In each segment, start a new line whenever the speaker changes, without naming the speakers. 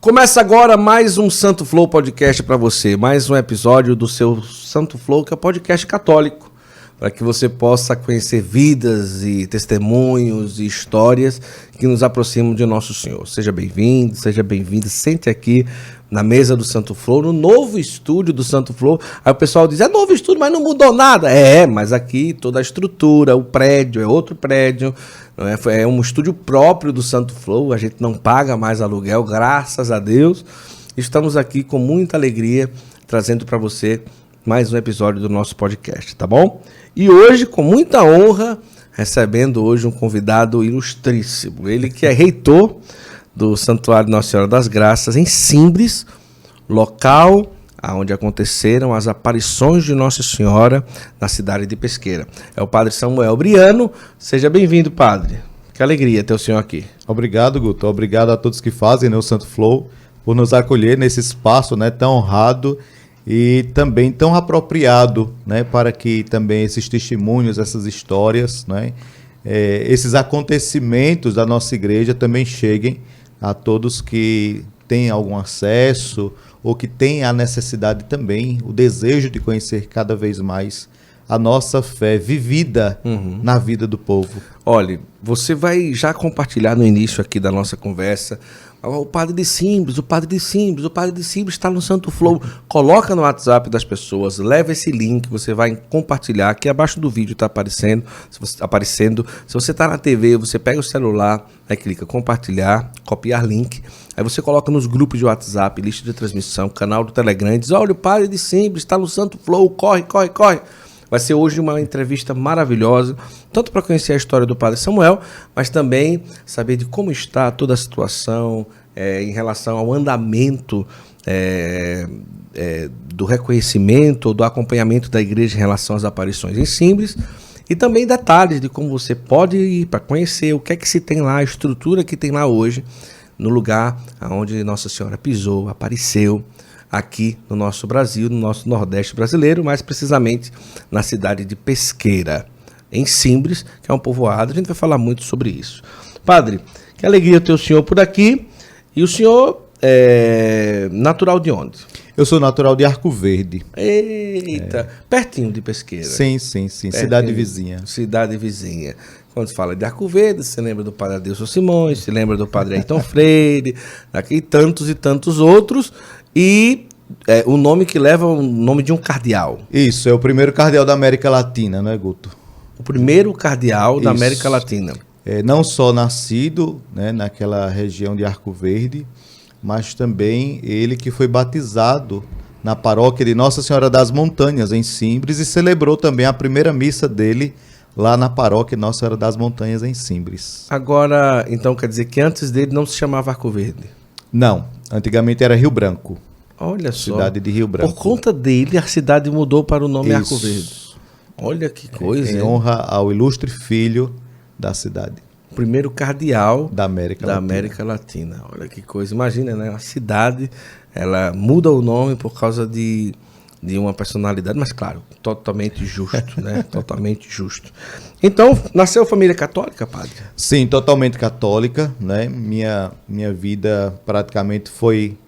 Começa agora mais um Santo Flow Podcast para você, mais um episódio do seu Santo Flow, que é o podcast católico, para que você possa conhecer vidas e testemunhos e histórias que nos aproximam de nosso Senhor. Seja bem-vindo, seja bem-vinda, sente aqui na mesa do Santo Flow, no novo estúdio do Santo Flow. Aí o pessoal diz, é novo estúdio, mas não mudou nada. Mas aqui toda a estrutura, o prédio é outro prédio, não é? É um estúdio próprio do Santo Flow, a gente não paga mais aluguel, graças a Deus. Estamos aqui com muita alegria, trazendo para você mais um episódio do nosso podcast, tá bom? E hoje, com muita honra, recebendo hoje um convidado ilustríssimo, ele que é reitor do Santuário Nossa Senhora das Graças, em Simbres, local onde aconteceram as aparições de Nossa Senhora na cidade de Pesqueira. É o Padre Samuel Briano. Seja bem-vindo, Padre. Que alegria ter o senhor aqui.
Obrigado, Guto. Obrigado a todos que fazem o Santo Flow por nos acolher nesse espaço, né, tão honrado e também tão apropriado, né, para que também esses testemunhos, essas histórias, né, esses acontecimentos da nossa igreja também cheguem a todos que têm algum acesso ou que têm a necessidade também, o desejo de conhecer cada vez mais a nossa fé vivida na vida do povo.
Olha, você vai já compartilhar no início aqui da nossa conversa, o Padre de Simbres, o Padre de Simbres, o Padre de Simbres está no Santo Flow. Coloca no WhatsApp das pessoas, leva esse link, você vai compartilhar, aqui abaixo do vídeo está aparecendo. Se você está na TV, você pega o celular, aí clica compartilhar, copiar link, aí você coloca nos grupos de WhatsApp, lista de transmissão, canal do Telegram, e diz, olha, o Padre de Simbres está no Santo Flow, corre, corre, corre. Vai ser hoje uma entrevista maravilhosa, tanto para conhecer a história do Padre Samuel, mas também saber de como está toda a situação em relação ao andamento do reconhecimento, do acompanhamento da igreja em relação às aparições em Simbres, e também detalhes de como você pode ir para conhecer o que é que se tem lá, a estrutura que tem lá hoje, no lugar onde Nossa Senhora pisou, apareceu, aqui no nosso Brasil, no nosso Nordeste brasileiro, mais precisamente na cidade de Pesqueira, em Simbres, que é um povoado. A gente vai falar muito sobre isso. Padre, que alegria ter o senhor por aqui. E o senhor é natural de onde?
Eu sou natural de Arco Verde.
Eita, pertinho de Pesqueira.
Sim, cidade vizinha.
Cidade vizinha. Quando se fala de Arco Verde, você lembra do Padre Adelson Simões, se lembra do Padre Ayrton Freire, aqui tantos e tantos outros. E o nome que leva o nome de um cardeal.
Isso, é o primeiro cardeal da América Latina, não é, Guto?
O primeiro cardeal da América Latina.
Não só nascido, né, naquela região de Arco Verde, mas também ele que foi batizado na paróquia de Nossa Senhora das Montanhas, em Simbres, e celebrou também a primeira missa dele lá na paróquia Nossa Senhora das Montanhas, em Simbres.
Agora, então quer dizer que antes dele não se chamava Arco Verde?
Não, antigamente era Rio Branco.
Olha só.
Cidade de Rio Branco.
Por conta dele, a cidade mudou para o nome Arco Verde. Olha que coisa,
em honra ao ilustre filho da cidade.
O primeiro cardeal
da América
Latina. Olha que coisa. Imagina, né? A cidade, ela muda o nome por causa de uma personalidade, mas claro, totalmente justo, né? Totalmente justo. Então, nasceu família católica, padre?
Sim, totalmente católica, né? Minha vida praticamente foi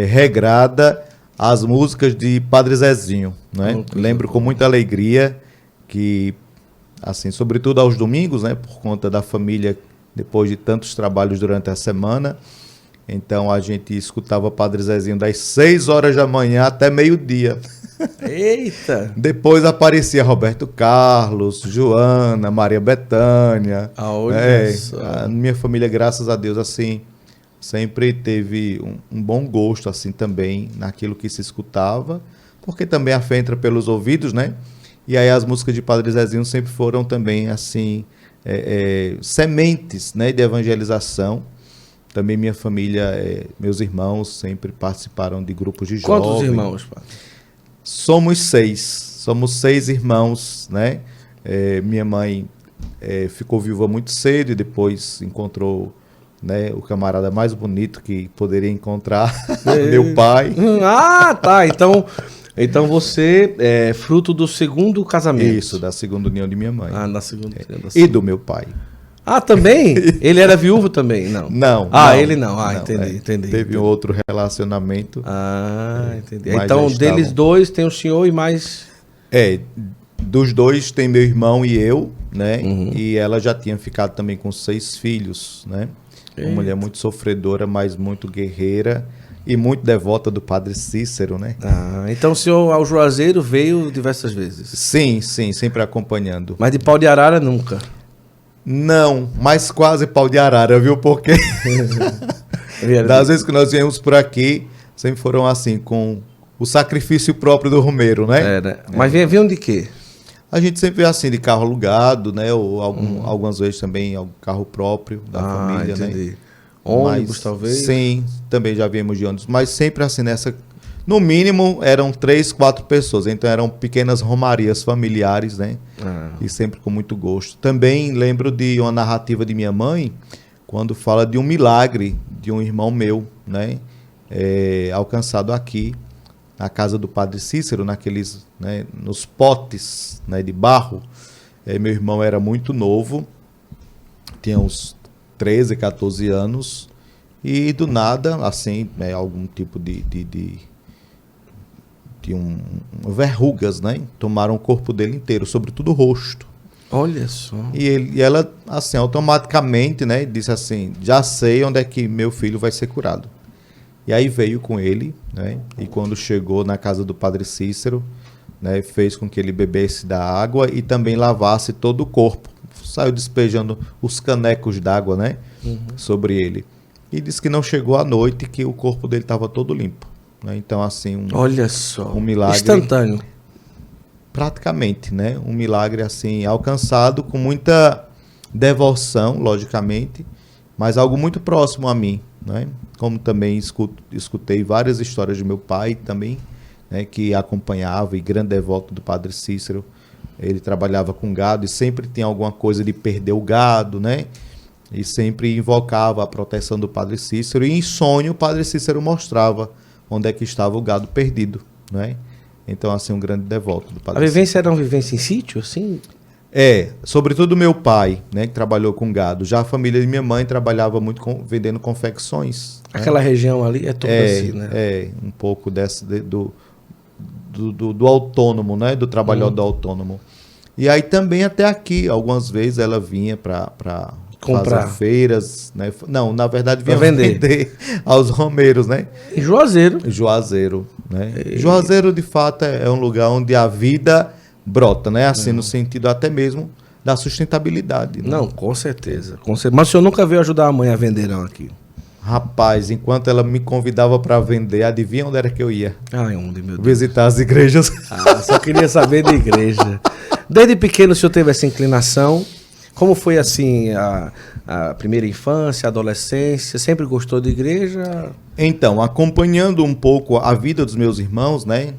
regrada às músicas de Padre Zezinho, né? Lembro com muita alegria que, assim, sobretudo aos domingos, né? Por conta da família, depois de tantos trabalhos durante a semana, então a gente escutava Padre Zezinho das 6 horas da manhã até meio-dia.
Eita!
Depois aparecia Roberto Carlos, Joana, Maria Bethânia. A minha família, graças a Deus, assim, sempre teve um bom gosto, assim, também naquilo que se escutava, porque também a fé entra pelos ouvidos, né? E aí as músicas de Padre Zezinho sempre foram também, assim, sementes, né, de evangelização. Também minha família, meus irmãos sempre participaram de grupos de jovens.
Quantos irmãos, padre?
Somos 6 irmãos, né? Minha mãe ficou viúva muito cedo e depois encontrou, né, o camarada mais bonito que poderia encontrar, meu pai.
Ah, tá. Então você é fruto do segundo casamento.
Isso, da segunda união de minha mãe.
Ah, na segunda.
E do meu pai.
Ah, também? Ele era viúvo também? Não.
Não.
Ele não.
não,
Entendi.
Teve
entendi.
um outro relacionamento.
Entendi.
Mas
Então,
já
deles
estavam-
dois, tem o senhor e mais...
Dos dois tem meu irmão e eu, né?
Uhum.
E ela já tinha ficado também com 6 filhos, né? Uma mulher muito sofredora, mas muito guerreira e muito devota do Padre Cícero, né?
Então o senhor ao Juazeiro veio diversas vezes.
Sim, sempre acompanhando.
Mas de pau de arara nunca.
Não, mas quase pau de arara, viu? Porque das vezes que nós viemos por aqui, sempre foram assim, com o sacrifício próprio do Romeiro, né?
Né? Mas vinham de quê?
A gente sempre vê assim, de carro alugado, né? Ou algumas vezes também algum carro próprio da família,
entendi.
né?
Ônibus,
Mas,
talvez?
Sim, também já viemos de ônibus. Mas sempre assim, no mínimo, eram 3, 4 pessoas. Então eram pequenas romarias familiares, né? E sempre com muito gosto. Também lembro de uma narrativa de minha mãe, quando fala de um milagre de um irmão meu, né? Alcançado aqui, na casa do Padre Cícero, naqueles, né, nos potes, né, de barro. Meu irmão era muito novo, tinha uns 13, 14 anos, e do nada, assim, algum tipo de verrugas, né, tomaram o corpo dele inteiro, sobretudo o rosto.
Olha só.
E ela, assim, automaticamente, né, disse assim, já sei onde é que meu filho vai ser curado. E aí veio com ele, né? E quando chegou na casa do Padre Cícero, né, fez com que ele bebesse da água e também lavasse todo o corpo. Saiu despejando os canecos d'água, né, sobre ele. E disse que não chegou à noite, que o corpo dele estava todo limpo, né? Então, assim,
Olha só.
um milagre
Instantâneo.
praticamente, né? Um milagre assim alcançado com muita devoção, logicamente, mas algo muito próximo a mim, né? Como também escutei várias histórias de meu pai também, né, que acompanhava e grande devoto do Padre Cícero. Ele trabalhava com gado e sempre tinha alguma coisa de perder o gado, né? E sempre invocava a proteção do Padre Cícero. E em sonho o Padre Cícero mostrava onde é que estava o gado perdido, né? Então, assim, um grande devoto do Padre
A vivência era uma vivência em sítio, assim?
Sobretudo meu pai, né, que trabalhou com gado. Já a família de minha mãe trabalhava muito vendendo confecções.
Aquela região ali é tudo assim, né?
Um pouco do autônomo, né, do trabalhador autônomo. E aí também até aqui, algumas vezes ela vinha para fazer feiras, né? Não, na verdade vinha vender aos romeiros, né?
Em Juazeiro.
Juazeiro, né? Juazeiro, de fato, é um lugar onde a vida brota, né? Assim, no sentido até mesmo da sustentabilidade. Né?
Não, com certeza. Mas o senhor nunca veio ajudar a mãe a vender não aqui?
Rapaz, enquanto ela me convidava para vender, adivinha onde era que eu ia?
Onde, meu Deus?
Visitar as igrejas.
Só queria saber de igreja. Desde pequeno o senhor teve essa inclinação? Como foi assim a primeira infância, a adolescência? Sempre gostou de igreja?
Então, acompanhando um pouco a vida dos meus irmãos, né?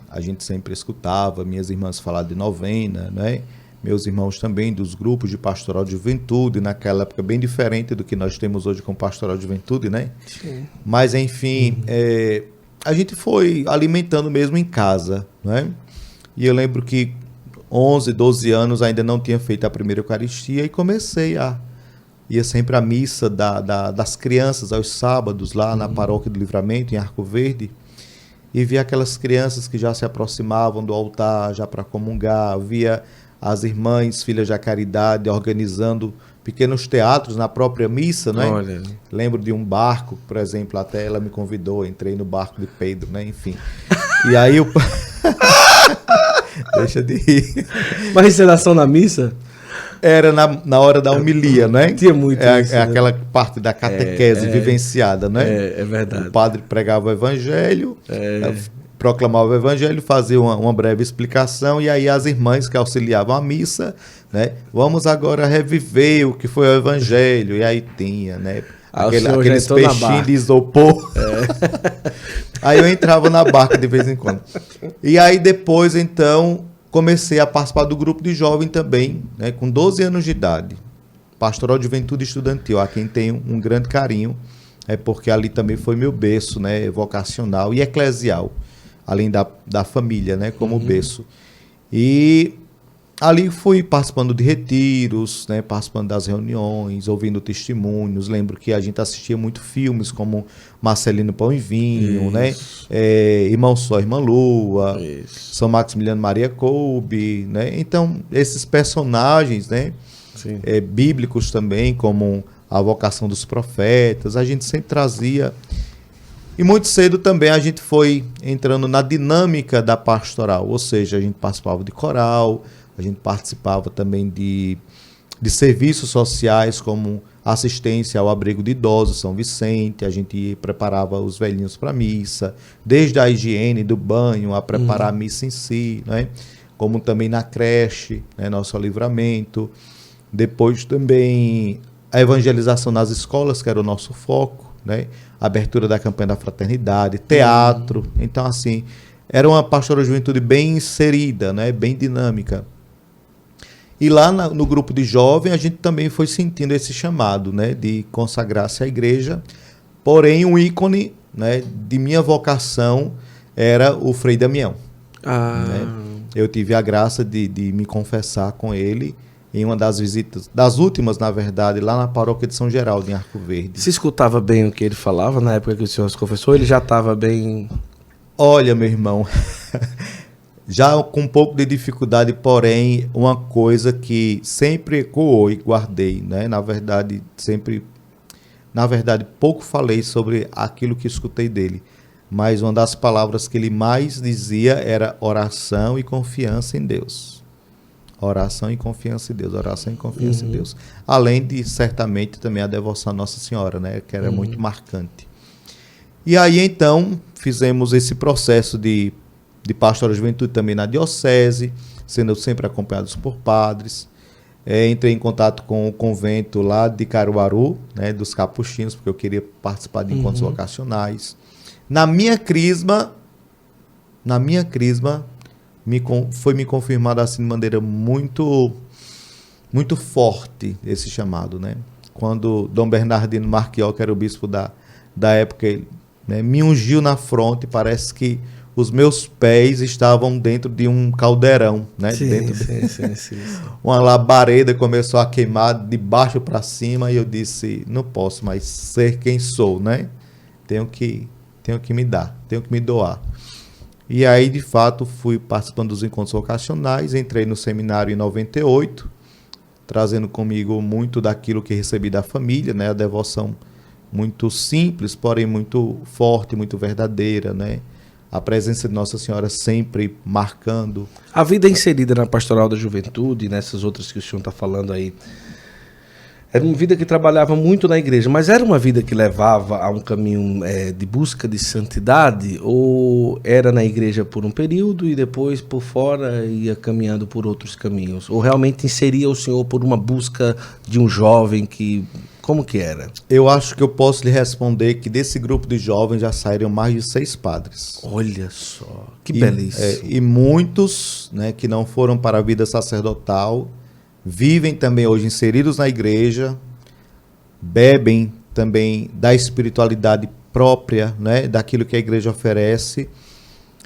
A gente sempre escutava minhas irmãs falar de novena, né? Meus irmãos também dos grupos de pastoral de juventude, naquela época bem diferente do que nós temos hoje com pastoral de juventude, né?
Sim.
Mas, enfim, a gente foi alimentando mesmo em casa, né? E eu lembro que 11, 12 anos ainda não tinha feito a primeira Eucaristia e ia sempre à missa das crianças aos sábados lá na Paróquia do Livramento, em Arco Verde, e via aquelas crianças que já se aproximavam do altar já para comungar, via as irmãs, filhas da caridade, organizando pequenos teatros na própria missa, né?
Olha.
Lembro de um barco, por exemplo, até ela me convidou, entrei no barco de Pedro, né? Enfim. E aí Deixa de rir.
Uma encenação na missa?
Era na hora da homilia, né?
Tinha muito isso, né?
Aquela parte da catequese vivenciada, né?
É verdade.
O padre pregava o evangelho, proclamava o evangelho, fazia uma breve explicação, e aí as irmãs que auxiliavam a missa, né? Vamos agora reviver o que foi o evangelho. E aí tinha, né? Aqueles peixinhos de isopor. Aí eu entrava na barca de vez em quando. E aí depois, então, comecei a participar do grupo de jovem também, né? Com 12 anos de idade. Pastoral de Juventude Estudantil, a quem tenho um grande carinho, porque ali também foi meu berço, né? Vocacional e eclesial, além da família, né? Como berço. E ali fui participando de retiros, né, participando das reuniões, ouvindo testemunhos. Lembro que a gente assistia muito filmes como Marcelino Pão e Vinho, né, Irmão Sol, Irmã Lua, São Maximiliano Maria Kolbe, né? Então, esses personagens, né, bíblicos também, como a vocação dos profetas, a gente sempre trazia. E muito cedo também a gente foi entrando na dinâmica da pastoral, ou seja, a gente participava de coral, a gente participava também de serviços sociais, como assistência ao abrigo de idosos, São Vicente, a gente preparava os velhinhos para a missa, desde a higiene do banho, a preparar a missa em si, né? Como também na creche, né? Nosso Livramento. Depois também a evangelização nas escolas, que era o nosso foco, né? Abertura da campanha da fraternidade, teatro. Então, assim, era uma pastoral de juventude bem inserida, né? Bem dinâmica. E lá no grupo de jovem, a gente também foi sentindo esse chamado, né? De consagrar-se à igreja. Porém, um ícone, né, de minha vocação era o Frei Damião. Né? Eu tive a graça de me confessar com ele em uma das visitas, das últimas, na verdade, lá na paróquia de São Geraldo, em Arco Verde.
Você escutava bem o que ele falava na época que o senhor se confessou? Ele já estava bem...
Olha, meu irmão, já com um pouco de dificuldade, porém, uma coisa que sempre ecoou e guardei, né? Na verdade, pouco falei sobre aquilo que escutei dele, mas uma das palavras que ele mais dizia era oração e confiança em Deus. Oração e confiança em Deus, oração e confiança em Deus. Além de, certamente, também a devoção à Nossa Senhora, né? Que era muito marcante. E aí, então, fizemos esse processo de pastoral de juventude também na diocese, sendo sempre acompanhados por padres. Entrei em contato com o convento lá de Caruaru, né? Dos Capuchinhos, porque eu queria participar de encontros vocacionais. Na minha crisma, foi me confirmado assim de maneira muito, muito forte esse chamado, né? Quando Dom Bernardino Marquiol, que era o bispo da época, ele, né, me ungiu na fronte, parece que os meus pés estavam dentro de um caldeirão, né? Sim. Uma labareda começou a queimar de baixo para cima e eu disse, não posso mais ser quem sou, né? Tenho que me dar, tenho que me doar. E aí, de fato, fui participando dos encontros vocacionais, entrei no seminário em 98, trazendo comigo muito daquilo que recebi da família, né? A devoção muito simples, porém muito forte, muito verdadeira, né? A presença de Nossa Senhora sempre marcando.
A vida inserida na pastoral da juventude, nessas outras que o senhor está falando aí, era uma vida que trabalhava muito na igreja, mas era uma vida que levava a um caminho de busca de santidade, ou era na igreja por um período e depois por fora ia caminhando por outros caminhos? Ou realmente inseria o senhor por uma busca de um jovem que... Como que era?
Eu acho que eu posso lhe responder que desse grupo de jovens já saíram mais de 6 padres.
Olha só, que belíssimo.
E muitos, né, que não foram para a vida sacerdotal, vivem também hoje inseridos na igreja, bebem também da espiritualidade própria, né, daquilo que a igreja oferece,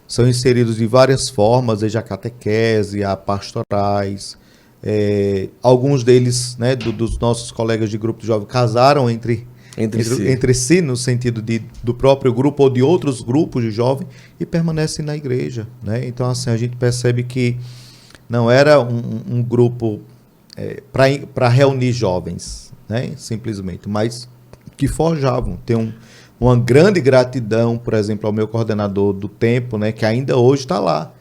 são inseridos de várias formas, desde a catequese, a pastorais. Alguns deles, né, dos nossos colegas de grupo de jovens, casaram entre si, no sentido do próprio grupo ou de outros grupos de jovens, e permanecem na igreja, né? Então, assim, a gente percebe que não era um grupo para reunir jovens, né, simplesmente, mas que forjavam. Tem uma grande gratidão, por exemplo, ao meu coordenador do tempo, né, que ainda hoje está lá,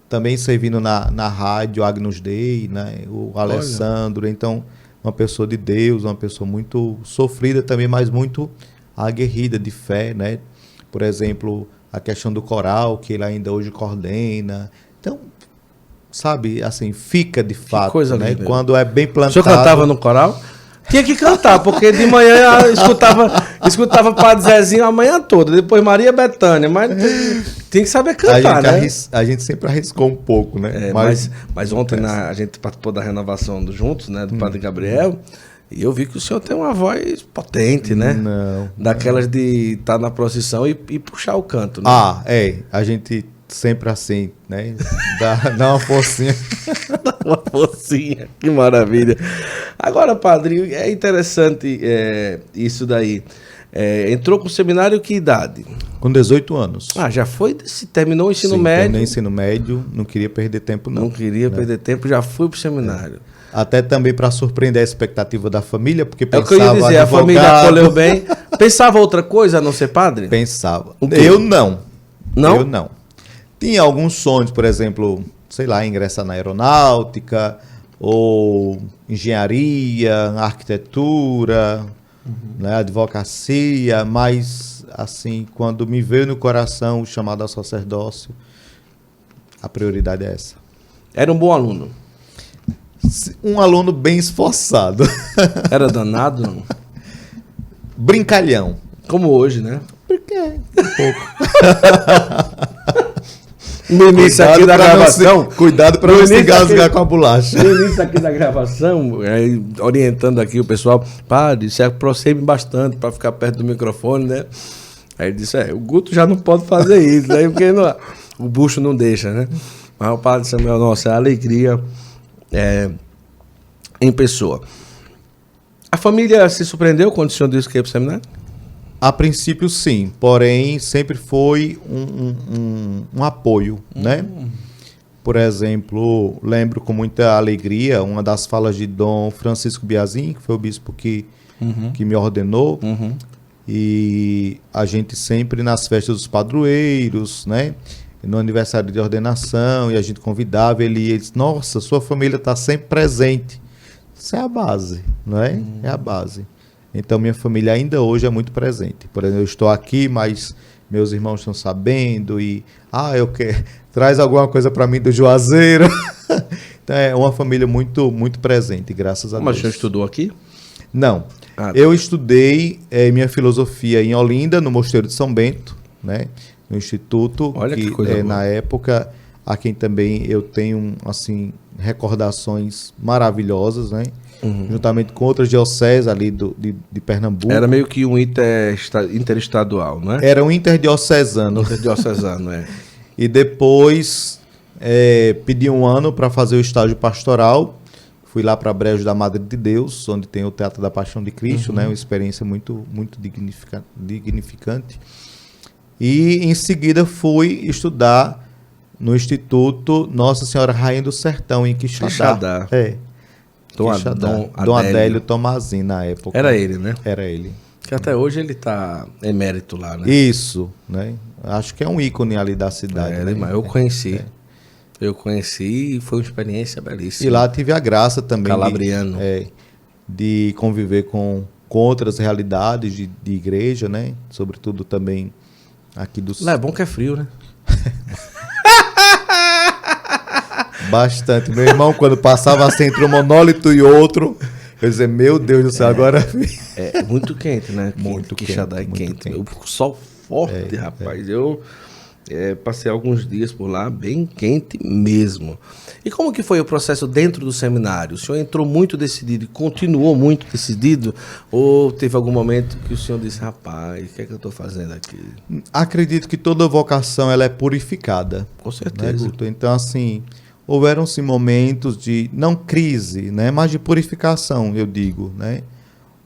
também servindo na rádio Agnus Dei, né, o Alessandro. Olha. Então, uma pessoa de Deus, uma pessoa muito sofrida também, mas muito aguerrida de fé, né? Por exemplo, a questão do coral, que ele ainda hoje coordena. Então, sabe, assim, fica de fato, coisa, né? Linda. Quando é bem plantado.
O senhor cantava no coral? Tinha que cantar, porque de manhã escutava Padre Zezinho a manhã toda, depois Maria Bethânia, mas tem que saber cantar, né?
A gente sempre arriscou um pouco, né?
Mas ontem a gente participou da renovação do Juntos, né, do Padre Gabriel, e eu vi que o senhor tem uma voz potente, né?
Não.
Daquelas de estar na procissão e puxar o canto, né?
A gente sempre assim, né? Dá uma forcinha.
Uma forcinha, que maravilha. Agora, padre, é interessante isso daí. Entrou pro seminário que idade?
Com 18 anos.
Ah, já foi, terminou o ensino médio.
Terminei o ensino médio, não queria perder tempo não.
Não queria perder tempo, já fui pro seminário.
Até também para surpreender a expectativa da família, porque
É o
pensava
que eu ia dizer, a família acolheu bem. Pensava outra coisa a não ser padre?
Pensava.
O quê?
Eu não.
Não?
Eu não. Tinha alguns sonhos, por exemplo, sei lá, ingressar na aeronáutica, ou engenharia, arquitetura, né, advocacia, mas assim, quando me veio no coração o chamado ao sacerdócio, a prioridade é essa.
Era um bom aluno.
Um aluno bem esforçado.
Era danado, não?
Brincalhão.
Como hoje, né?
Porque um pouco.
No início aqui da gravação.
Cuidado para não se engasgar com a bolacha.
No início aqui da gravação, orientando aqui o pessoal, padre, se aproxime bastante para ficar perto do microfone, né? Aí ele disse, o Guto já não pode fazer isso, né? Porque o bucho não deixa, né? Mas o padre Samuel, nossa, é alegria em pessoa. A família se surpreendeu quando o senhor disse que ia para o seminário?
A princípio, sim. Porém, sempre foi um apoio, né? Por exemplo, lembro com muita alegria uma das falas de Dom Francisco Biazin, que foi o bispo que me ordenou. E a gente sempre nas festas dos padroeiros, né? No aniversário de ordenação, e a gente convidava ele disse, nossa, sua família está sempre presente. Isso é a base, não é? É a base. Então, minha família ainda hoje é muito presente. Por exemplo, eu estou aqui, mas meus irmãos estão sabendo e... eu quero... Traz alguma coisa para mim do Juazeiro. Então, é uma família muito, muito presente, graças a Deus.
Mas o senhor estudou aqui?
Não.
Tá.
Eu estudei minha filosofia em Olinda, no Mosteiro de São Bento, né? No Instituto.
Olha que coisa boa.
Na época, a quem também eu tenho, assim, recordações maravilhosas, né? Juntamente com outras dioceses ali de Pernambuco.
Era meio que um interestadual, não é?
Era um interdiocesano.
Interdiocesano,
E depois pedi um ano para fazer o estágio pastoral. Fui lá para Brejo da Madre de Deus, onde tem o Teatro da Paixão de Cristo, né? Uma experiência muito, muito dignificante. E em seguida fui estudar no Instituto Nossa Senhora Rainha do Sertão, em Quixadá. Dom Adélio Tomazin, na época.
Era ele, né?
Era ele.
Que até hoje ele está emérito lá, né?
Isso, né? Acho que é um ícone ali da cidade. Né?
Eu conheci. Eu conheci e foi uma experiência belíssima.
E lá tive a graça também
Calabriano.
de conviver com outras realidades de igreja, né? Sobretudo também aqui do...
Lá é bom que é frio, né?
Bastante. Meu irmão, quando passava assim entre um monólito e outro, eu dizia, meu Deus do céu, agora...
É muito quente, né?
Muito
Quixadá é
muito
quente.
quente.
O sol forte, rapaz. Eu passei alguns dias por lá, bem quente mesmo. E como que foi o processo dentro do seminário? O senhor entrou muito decidido e continuou muito decidido? Ou teve algum momento que o senhor disse, rapaz, o que é que eu estou fazendo aqui?
Acredito que toda vocação ela é purificada.
Com certeza.
Né, Guto? Então, assim, houveram-se momentos de, não crise, né, mas de purificação, eu digo, né?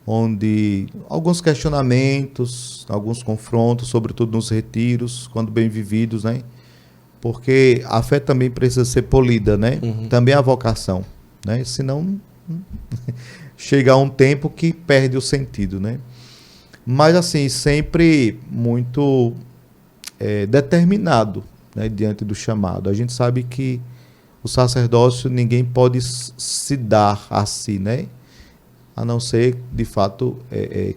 Onde alguns questionamentos, alguns confrontos, sobretudo nos retiros, quando bem vividos, né? Porque a fé também precisa ser polida, né? Também a vocação, né? Senão chega um tempo que perde o sentido, né? Mas assim, sempre muito determinado, né? Diante do chamado. A gente sabe que o sacerdócio ninguém pode se dar a si, né? A não ser, de fato,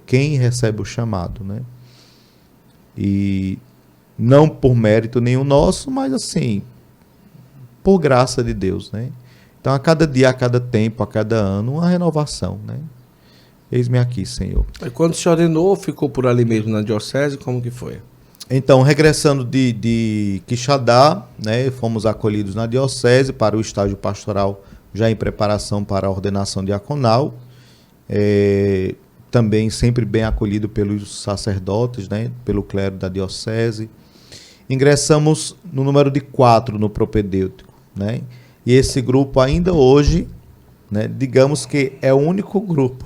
quem recebe o chamado, né? E não por mérito nenhum nosso, mas assim, por graça de Deus, né? Então, a cada dia, a cada tempo, a cada ano, uma renovação, né? Eis-me aqui, Senhor.
E quando se ordenou, ficou por ali mesmo na diocese, como que foi?
Então, regressando de Quixadá, né? Fomos acolhidos na diocese para o estágio pastoral, já em preparação para a ordenação diaconal. Também sempre bem acolhido pelos sacerdotes, né, pelo clero da diocese. Ingressamos no número de 4 no propedêutico, né? E esse grupo ainda hoje, né, digamos que é o único grupo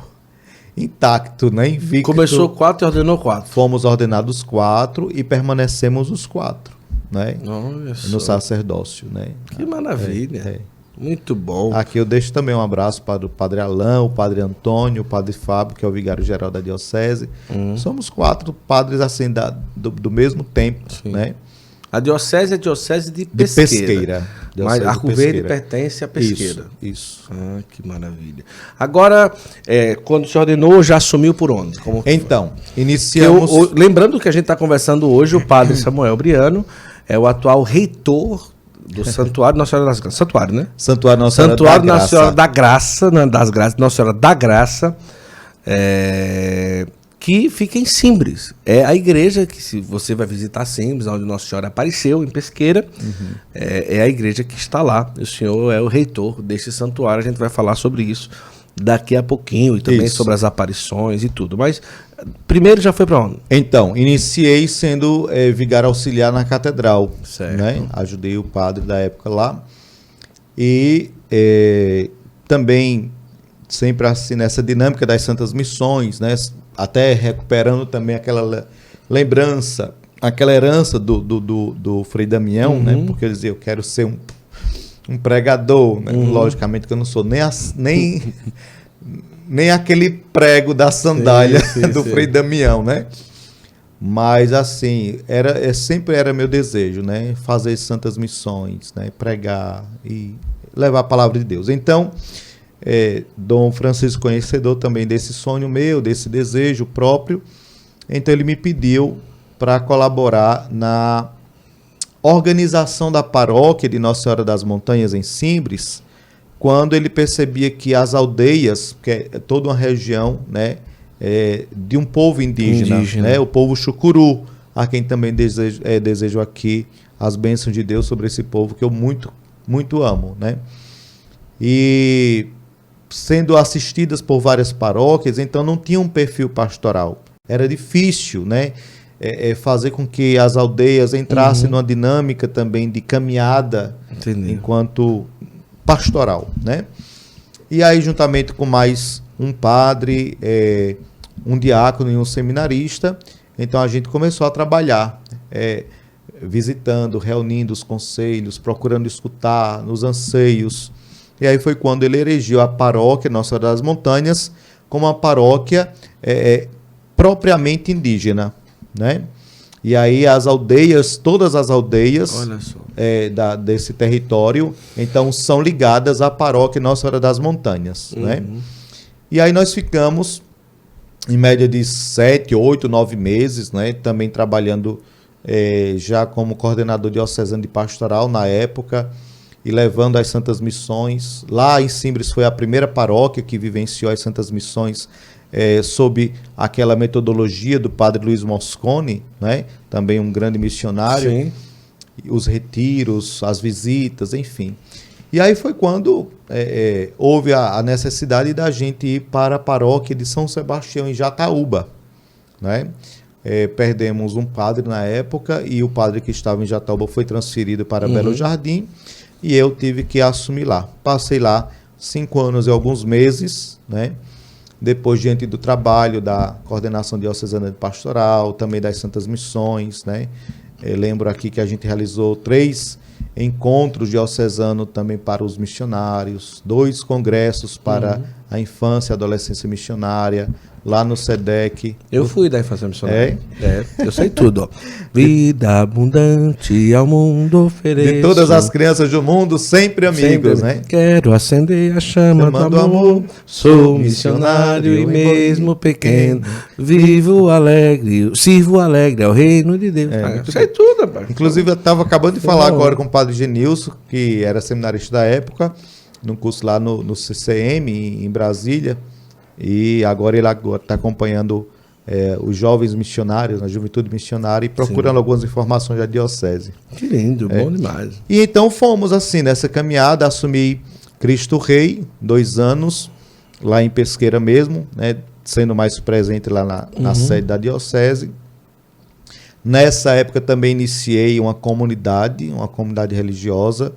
intacto, né, invicto.
Começou 4 e ordenou 4.
Fomos ordenados 4 e permanecemos os 4, né, no
só.
sacerdócio, né.
Que maravilha. Muito bom.
Aqui eu deixo também um abraço para o Padre Alain, o Padre Antônio, o Padre Fábio, que é o vigário-geral da Diocese. Somos 4 padres assim do mesmo tempo,
Sim.
né?
A Diocese é a Diocese de Pesqueira. Mas Arco Verde pertence à Pesqueira.
Isso.
Ah, que maravilha. Agora, quando se ordenou, já assumiu por onde?
Então, iniciamos...
Lembrando que a gente está conversando hoje, o Padre Samuel Briano é o atual reitor do Santuário Nossa Senhora das Graças. Santuário, né?
Santuário Nossa
Senhora da Graça, das Graças, Nossa Senhora da Graça, que fica em Simbres. É a igreja que, se você vai visitar Simbres, onde Nossa Senhora apareceu, em Pesqueira, é a igreja que está lá. O senhor é o reitor desse santuário. A gente vai falar sobre isso daqui a pouquinho e também sobre as aparições e tudo. Mas primeiro já foi para onde?
Então, iniciei sendo vigário auxiliar na catedral.
Certo.
Né? Ajudei o padre da época lá. E também sempre assim nessa dinâmica das Santas Missões, né? Até recuperando também aquela lembrança, aquela herança do Frei Damião, né? Porque ele dizia, eu quero ser um pregador, né? Logicamente que eu não sou nem aquele prego da sandália do Frei Damião, né? Mas assim, sempre era meu desejo, né? Fazer santas missões, né? Pregar e levar a palavra de Deus. Então, Dom Francisco, conhecedor também desse sonho meu, desse desejo próprio, então ele me pediu para colaborar na organização da paróquia de Nossa Senhora das Montanhas em Simbres, quando ele percebia que as aldeias, que é toda uma região, né, de um povo indígena. Né, o povo Chucuru, a quem também desejo aqui as bênçãos de Deus sobre esse povo que eu muito, muito amo, né? E sendo assistidas por várias paróquias, então não tinha um perfil pastoral. Era difícil, né, fazer com que as aldeias entrassem numa dinâmica também de caminhada. Entendi. Enquanto pastoral, né? E aí, juntamente com mais um padre, um diácono e um seminarista, então a gente começou a trabalhar, visitando, reunindo os conselhos, procurando escutar nos anseios. E aí foi quando ele erigiu a paróquia Nossa Senhora das Montanhas como uma paróquia propriamente indígena, né? E aí as aldeias, todas as aldeias desse território, então são ligadas à paróquia Nossa Senhora das Montanhas, né? E aí nós ficamos em média de 7, 8, 9 meses, né? Também trabalhando já como coordenador diocesano de pastoral na época e levando as Santas Missões. Lá em Simbres foi a primeira paróquia que vivenciou as Santas Missões sob aquela metodologia do padre Luiz Mosconi, né? Também um grande missionário. Sim. Os retiros, as visitas, enfim. E aí foi quando houve a necessidade da gente ir para a paróquia de São Sebastião, em Jataúba, né? Perdemos um padre na época e o padre que estava em Jataúba foi transferido para Belo Jardim e eu tive que assumir lá. Passei lá 5 anos e alguns meses, né? Depois, diante do trabalho da coordenação diocesana de pastoral, também das Santas Missões, né? Lembro aqui que a gente realizou 3 encontros diocesanos também para os missionários, 2 congressos para a infância e adolescência missionária, lá no SEDEC.
Eu fui da infância missionária. Eu sei tudo. Ó. Vida abundante ao mundo ofereço.
De todas as crianças do mundo, sempre amigos, né?
Quero acender a chama do amor. Sou missionário e mesmo pequeno. Vivo alegre, sirvo alegre ao reino de Deus. Sei tudo, rapaz.
Inclusive, eu estava acabando de falar agora com o padre Genilson, que era seminarista da época, num curso lá no CCM, em Brasília. E agora ele está acompanhando os jovens missionários, a juventude missionária, e procurando algumas informações da diocese.
Que lindo, bom demais.
E então fomos assim, nessa caminhada, assumi Cristo Rei, 2 anos, lá em Pesqueira mesmo, né, sendo mais presente lá na sede da diocese. Nessa época também iniciei uma comunidade religiosa,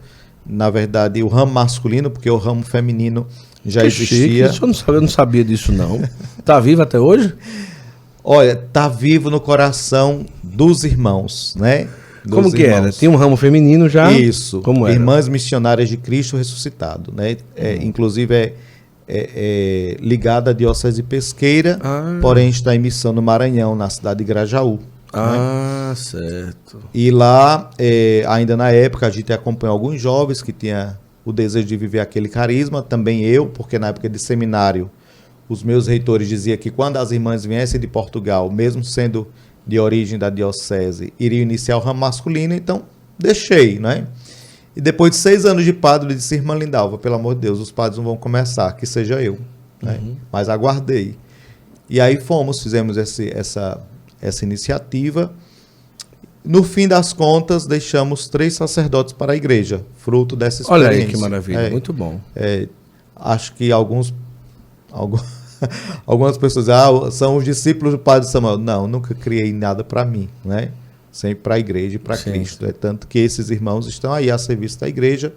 na verdade, o ramo masculino, porque o ramo feminino já
Que
existia.
chique, eu não sabia disso, não. Tá vivo até hoje?
Olha, tá vivo no coração dos irmãos, né?
Como que era? Tinha um ramo feminino já?
Isso.
Como era?
Irmãs Missionárias de Cristo Ressuscitado, né? Inclusive é ligada à Diocese Pesqueira, porém está em missão no Maranhão, na cidade de Grajaú.
Ah, certo.
E lá, ainda na época, a gente acompanhou alguns jovens que tinham o desejo de viver aquele carisma, também eu, porque na época de seminário, os meus reitores diziam que quando as irmãs viessem de Portugal, mesmo sendo de origem da diocese, iriam iniciar o ramo masculino, então deixei, né? E depois de 6 anos de padre, eu disse, irmã Lindalva, pelo amor de Deus, os padres não vão começar, que seja eu. Né? Mas aguardei. E aí fizemos essa iniciativa. No fim das contas, deixamos 3 sacerdotes para a igreja, fruto dessa experiência.
Olha aí que maravilha, muito bom.
Acho que algumas pessoas são os discípulos do Padre Samuel. Não, nunca criei nada para mim, né? Sempre para a igreja e para Cristo. É tanto que esses irmãos estão aí a serviço da igreja,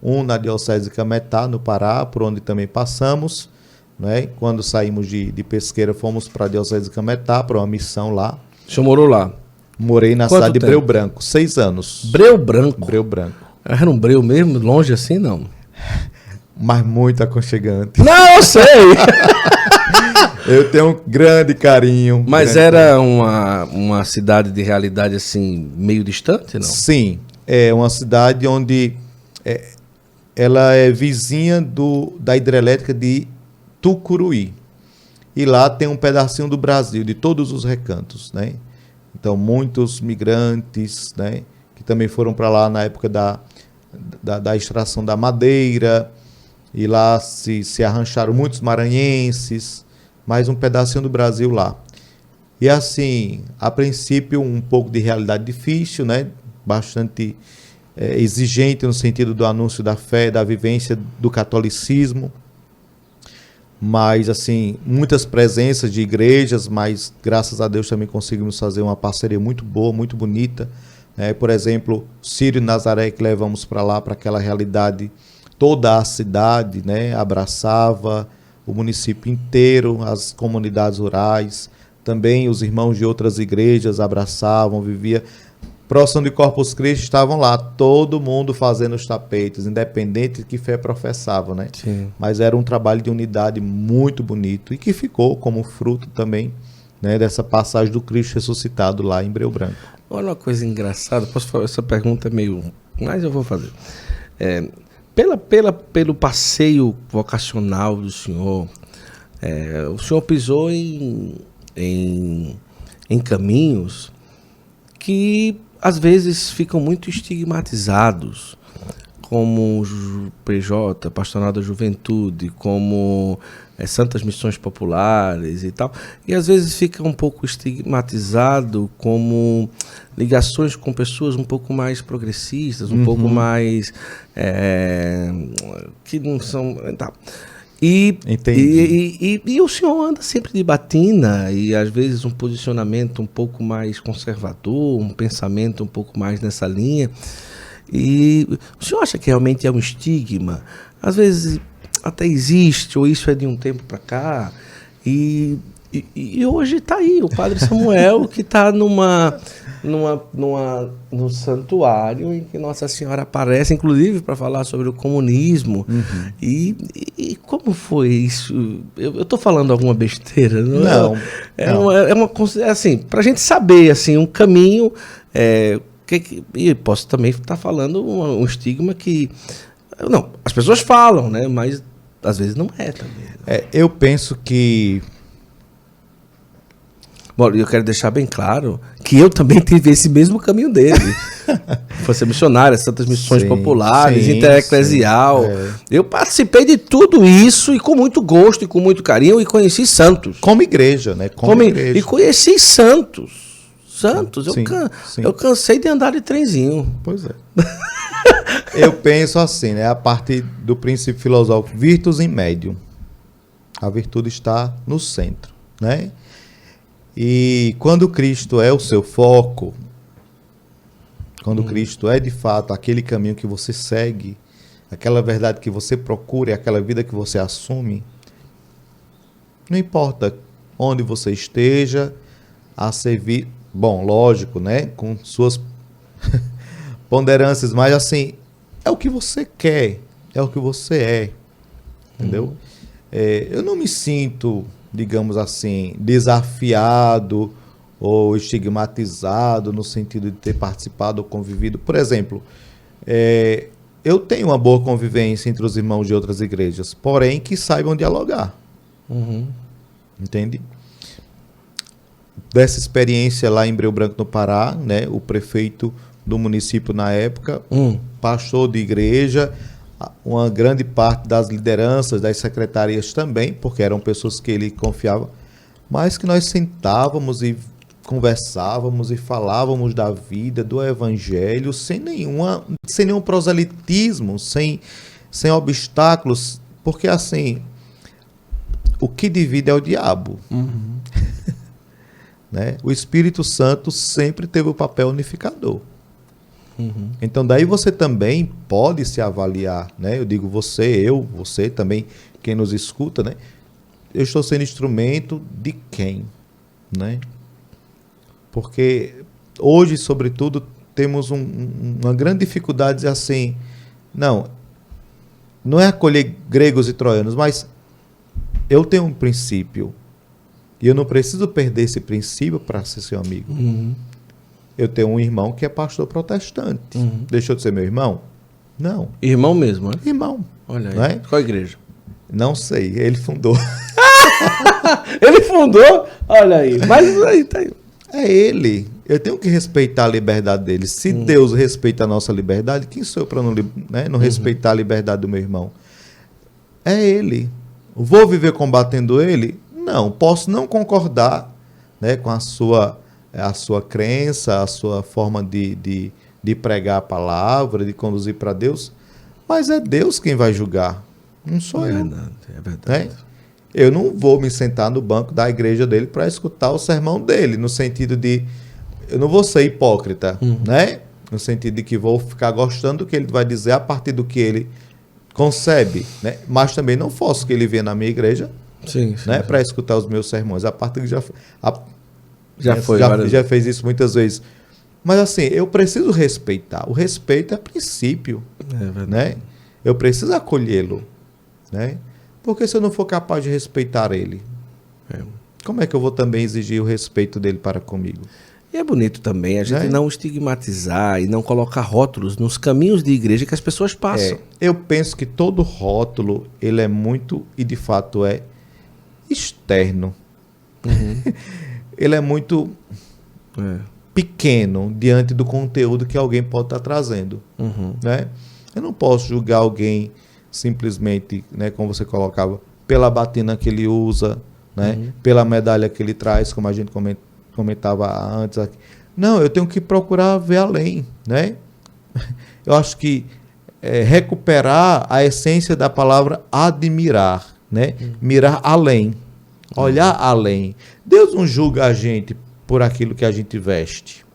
um na Diocese de Cametá, no Pará, por onde também passamos. Né? Quando saímos de Pesqueira, fomos para a Diocese de Cametá, para uma missão lá.
O senhor morou lá?
Morei na cidade de Breu Branco, 6 anos.
Breu Branco?
Breu Branco.
Era um breu mesmo, longe assim, não?
Mas muito aconchegante.
Não, eu sei!
Eu tenho um grande carinho.
Mas era uma cidade de realidade assim, meio distante, não?
Sim, é uma cidade onde ela é vizinha da hidrelétrica de Tucuruí. E lá tem um pedacinho do Brasil, de todos os recantos, né? Então, muitos migrantes, né? Que também foram para lá na época da extração da madeira. E lá se arrancharam muitos maranhenses, mais um pedacinho do Brasil lá. E assim, a princípio, um pouco de realidade difícil, né? Bastante exigente no sentido do anúncio da fé, da vivência do catolicismo. Mas, assim, muitas presenças de igrejas, mas graças a Deus também conseguimos fazer uma parceria muito boa, muito bonita. Por exemplo, Sírio e Nazaré, que levamos para lá, para aquela realidade. Toda a cidade, né, abraçava o município inteiro, as comunidades rurais, também os irmãos de outras igrejas abraçavam, vivia. Próximo de Corpus Christi estavam lá, todo mundo fazendo os tapetes, independente de que fé professavam, né?
Sim.
Mas era um trabalho de unidade muito bonito e que ficou como fruto também, né, dessa passagem do Cristo ressuscitado lá em Breu Branco.
Olha uma coisa engraçada, posso fazer essa pergunta meio, mas eu vou fazer. Pelo passeio vocacional do senhor, o senhor pisou em caminhos que às vezes ficam muito estigmatizados, como PJ, Pastoral da Juventude, como Santas Missões Populares e tal, e às vezes fica um pouco estigmatizado como ligações com pessoas um pouco mais progressistas, um pouco mais que não são... Tá. E o senhor anda sempre de batina e às vezes um posicionamento um pouco mais conservador, um pensamento um pouco mais nessa linha. E o senhor acha que realmente é um estigma? Às vezes até existe, ou isso é de um tempo para cá. E hoje está aí o Padre Samuel, que está num santuário em que Nossa Senhora aparece, inclusive para falar sobre o comunismo. E como foi isso? Eu estou falando alguma besteira?
Não.
Assim, para a gente saber assim, um caminho. E posso também estar falando um estigma que. Não, as pessoas falam, né? Mas às vezes não é também.
Eu penso que.
Bom, eu quero deixar bem claro que eu também tive esse mesmo caminho dele. Foi ser missionário, Santas Missões Populares, Intereclesial. Eu participei de tudo isso e com muito gosto e com muito carinho e conheci santos.
Como igreja, né? Igreja.
E conheci santos.
Sim.
Eu cansei de andar de trenzinho.
Pois é. Eu penso assim, né? A parte do princípio filosófico, virtus in medium. A virtude está no centro, né? E quando Cristo é o seu foco, quando Cristo é de fato aquele caminho que você segue, aquela verdade que você procura, aquela vida que você assume, não importa onde você esteja, a servir, bom, lógico, né, com suas ponderâncias, mas assim, é o que você quer, é o que você é, entendeu? Eu não me sinto, digamos assim, desafiado ou estigmatizado no sentido de ter participado ou convivido. Por exemplo, eu tenho uma boa convivência entre os irmãos de outras igrejas, porém que saibam dialogar. Entende? Dessa experiência lá em Breu Branco, no Pará, né, o prefeito do município na época, pastor de igreja, uma grande parte das lideranças, das secretarias também, porque eram pessoas que ele confiava, mas que nós sentávamos e conversávamos e falávamos da vida, do evangelho, sem nenhum proselitismo, sem obstáculos, porque assim, o que divide é o diabo. Né? O Espírito Santo sempre teve o papel unificador. Então daí você também pode se avaliar, né? Eu digo você também, quem nos escuta, né? Eu estou sendo instrumento de quem, né? Porque hoje, sobretudo, temos uma grande dificuldade de dizer assim, não é acolher gregos e troianos, mas eu tenho um princípio e eu não preciso perder esse princípio para ser seu amigo. Eu tenho um irmão que é pastor protestante. Deixou de ser meu irmão? Não.
Irmão mesmo, né?
Irmão.
Olha aí.
Né?
Qual igreja?
Não sei, ele fundou.
Ele fundou? Olha aí. Mas aí tá aí.
É ele. Eu tenho que respeitar a liberdade dele. Se Deus respeita a nossa liberdade, quem sou eu para não respeitar a liberdade do meu irmão? É ele. Vou viver combatendo ele? Não. Posso não concordar, né, com a sua crença, a sua forma de pregar a palavra, de conduzir para Deus, mas é Deus quem vai julgar, não sou eu.
É verdade.
Né? Eu não vou me sentar no banco da igreja dele para escutar o sermão dele, no sentido de, eu não vou ser hipócrita, né? No sentido de que vou ficar gostando do que ele vai dizer a partir do que ele concebe, né? Mas também não posso que ele venha na minha igreja,
Sim,
né, para escutar os meus sermões, a partir que já fez isso muitas vezes. Mas assim, eu preciso respeitar. O respeito é princípio. Né? Eu preciso acolhê-lo. Né? Porque se eu não for capaz de respeitar ele, como é que eu vou também exigir o respeito dele para comigo?
E é bonito também a gente não estigmatizar e não colocar rótulos nos caminhos de igreja que as pessoas passam.
Eu penso que todo rótulo, ele é muito, e de fato é, externo. Ele é muito pequeno diante do conteúdo que alguém pode estar trazendo. Né? Eu não posso julgar alguém simplesmente, né, como você colocava, pela batina que ele usa, né, pela medalha que ele traz, como a gente comentava antes aqui. Não, eu tenho que procurar ver além. Né? Eu acho que recuperar a essência da palavra admirar, né? Mirar além. Olhar além. Deus não julga a gente por aquilo que a gente veste.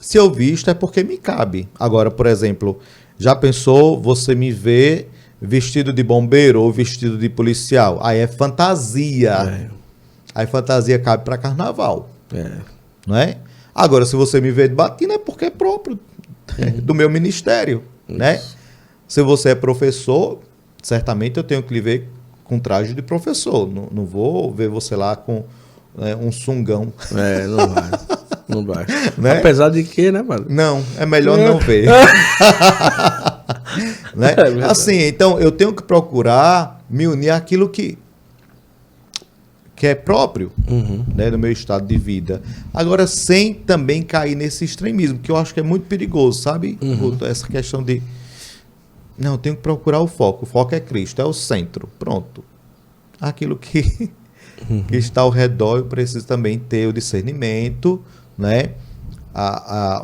Se eu visto é porque me cabe. Agora, por exemplo, já pensou você me ver vestido de bombeiro ou vestido de policial? Aí é fantasia. Aí fantasia cabe para carnaval. Não é? Agora, se você me vê de batina é porque é próprio do meu ministério. Né? Se você é professor, certamente eu tenho que lhe ver com traje de professor. Não vou ver você lá com um sungão.
Não vai. Não vai.
Né?
Apesar de que, né, mano?
Não, é melhor não ver. Né? Assim, então eu tenho que procurar me unir àquilo que é próprio, né, do meu estado de vida. Agora, sem também cair nesse extremismo, que eu acho que é muito perigoso, sabe? Essa questão de não, eu tenho que procurar o foco. O foco é Cristo, é o centro. Pronto. Aquilo que está ao redor, eu preciso também ter o discernimento, né?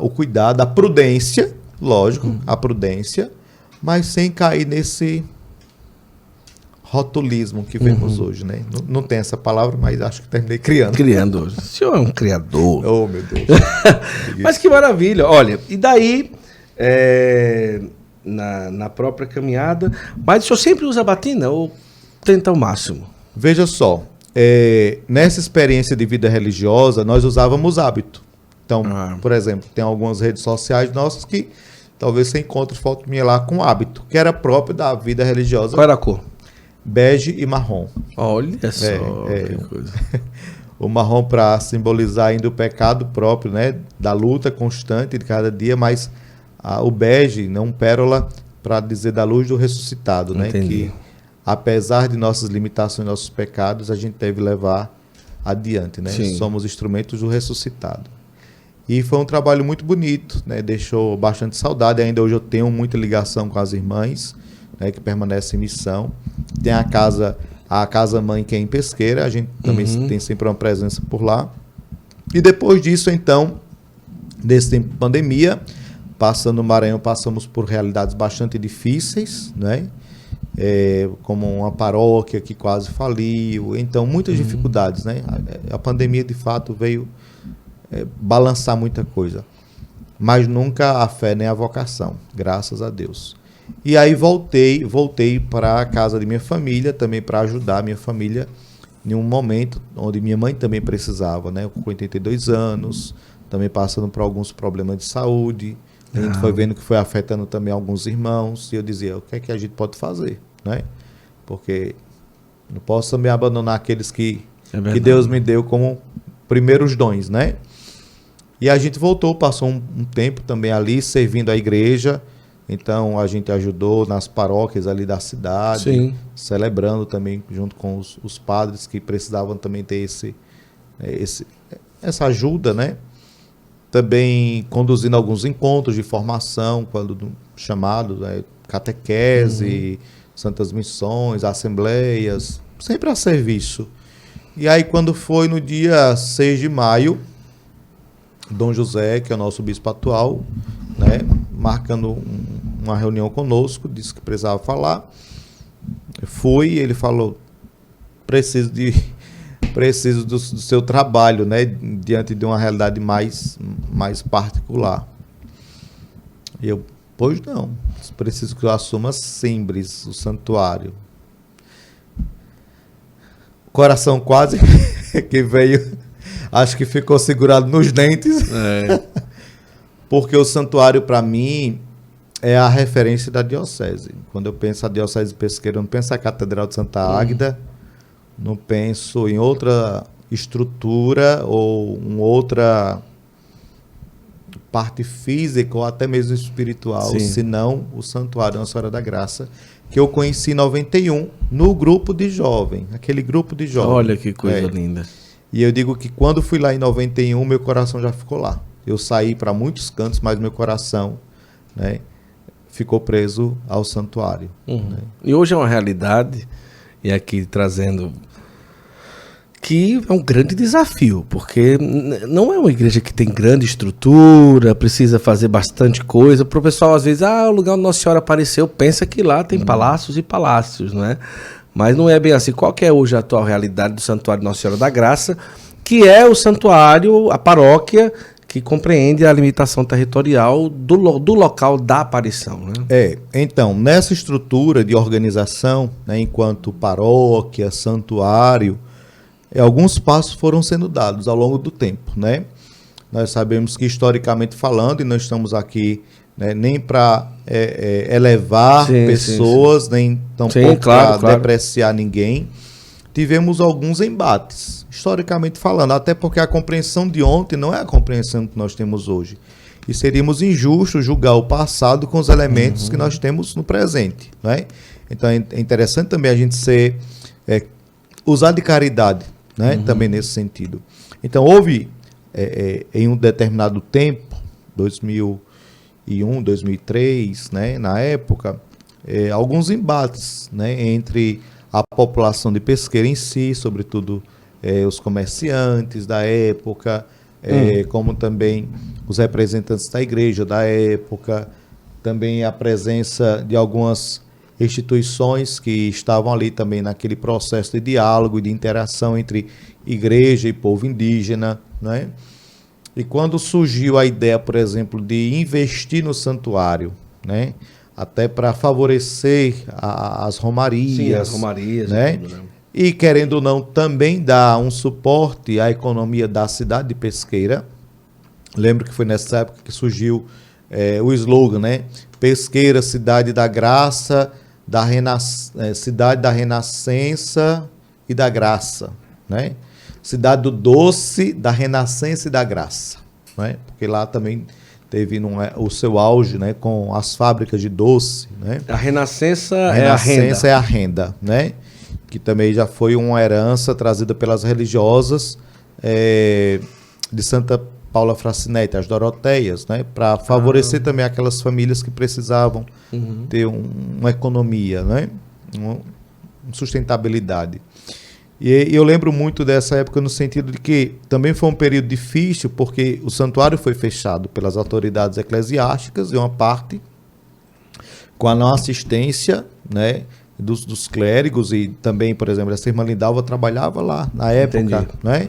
O cuidado, a prudência, lógico, a prudência, mas sem cair nesse rotulismo que vemos hoje, né? Não tem essa palavra, mas acho que terminei criando.
Criando. O senhor é um criador.
Oh, meu Deus.
Mas que maravilha. Olha, e daí... na própria caminhada, mas o senhor sempre usa batina ou tenta o máximo?
Veja só, nessa experiência de vida religiosa, nós usávamos hábito. Então, por exemplo, tem algumas redes sociais nossas que talvez você encontre foto minha lá com hábito, que era próprio da vida religiosa.
Qual era a cor?
Bege e marrom.
Olha só, que coisa.
O marrom para simbolizar ainda o pecado próprio, né? Da luta constante de cada dia, mas o bege, não pérola, para dizer da luz do ressuscitado, né? Que apesar de nossas limitações, nossos pecados, a gente deve levar adiante, né? Sim. Somos instrumentos do ressuscitado. E foi um trabalho muito bonito, né? Deixou bastante saudade. Ainda hoje eu tenho muita ligação com as irmãs, né? Que permanecem em missão. Tem a casa mãe que é em Pesqueira, a gente também tem sempre uma presença por lá. E depois disso, então, desse tempo de pandemia, passando no Maranhão, passamos por realidades bastante difíceis, né? Como uma paróquia que quase faliu, então muitas dificuldades, né? A pandemia de fato veio balançar muita coisa, mas nunca a fé nem a vocação, graças a Deus. E aí voltei para a casa de minha família, também para ajudar a minha família em um momento onde minha mãe também precisava, né? Com 82 anos, também passando por alguns problemas de saúde. A gente foi vendo que foi afetando também alguns irmãos, e eu dizia, o que é que a gente pode fazer, né? Porque não posso também abandonar aqueles que Deus me deu como primeiros dons, né? E a gente voltou, passou um tempo também ali, servindo a igreja. Então a gente ajudou nas paróquias ali da cidade, sim, celebrando também junto com os padres que precisavam também ter essa ajuda, né? Também conduzindo alguns encontros de formação, quando chamados, né? Catequese, santas missões, assembleias, sempre a serviço. E aí quando foi no dia 6 de maio, Dom José, que é o nosso bispo atual, né, marcando uma reunião conosco, disse que precisava falar. Fui, ele falou, preciso do seu trabalho, né, diante de uma realidade mais particular. E eu, pois não, preciso que eu assuma Simbres, o santuário. O coração quase que veio, acho que ficou segurado nos dentes. Porque o santuário, para mim, é a referência da diocese. Quando eu penso a diocese de Pesqueira, eu não penso a Catedral de Santa Águida, não penso em outra estrutura ou uma outra parte física ou até mesmo espiritual, senão o santuário Nossa Senhora da Graça, que eu conheci em 91 no grupo de jovem, aquele grupo de jovem.
Olha que coisa linda.
E eu digo que quando fui lá em 91, meu coração já ficou lá. Eu saí para muitos cantos, mas meu coração, né, ficou preso ao santuário. Né?
E hoje é uma realidade, e aqui trazendo, que é um grande desafio, porque não é uma igreja que tem grande estrutura, precisa fazer bastante coisa. Para o pessoal, às vezes, o lugar onde Nossa Senhora apareceu, pensa que lá tem palácios e palácios, não é? Mas não é bem assim. Qual que é hoje a atual realidade do Santuário Nossa Senhora da Graça, que é o santuário, a paróquia, que compreende a limitação territorial do local da aparição, né?
Então, nessa estrutura de organização, né, enquanto paróquia, santuário, alguns passos foram sendo dados ao longo do tempo, né? Nós sabemos que, historicamente falando, e não estamos aqui, né, nem para elevar pessoas, nem tampouco para depreciar ninguém, tivemos alguns embates, historicamente falando, até porque a compreensão de ontem não é a compreensão que nós temos hoje. E seríamos injustos julgar o passado com os elementos que nós temos no presente, né? Então é interessante também a gente usar de caridade, né? Também nesse sentido. Então houve, em um determinado tempo, 2001, 2003, né? Na época, alguns embates, né? Entre a população de Pesqueira em si, sobretudo os comerciantes da época, como também os representantes da igreja da época, também a presença de algumas instituições que estavam ali também naquele processo de diálogo e de interação entre igreja e povo indígena, né? E quando surgiu a ideia, por exemplo, de investir no santuário, né? até para favorecer as romarias.
Sim, as romarias,
né?
E tudo, né?
E, querendo ou não, também dá um suporte à economia da cidade de Pesqueira. Lembro que foi nessa época que surgiu o slogan, né? Pesqueira, cidade da graça, cidade da renascença e da graça, né? Cidade do doce, da renascença e da graça, né? Porque lá também teve o seu auge, né? Com as fábricas de doce, né?
A renascença,
É a renda, né? Que também já foi uma herança trazida pelas religiosas de Santa Paula Fracinete, as Doroteias, né? Para favorecer também aquelas famílias que precisavam ter uma economia, né? Uma sustentabilidade. E eu lembro muito dessa época no sentido de que também foi um período difícil, porque o santuário foi fechado pelas autoridades eclesiásticas, e uma parte, com a não assistência, né? Dos clérigos, e também, por exemplo, essa irmã Lindalva trabalhava lá na época. Entendi. Né?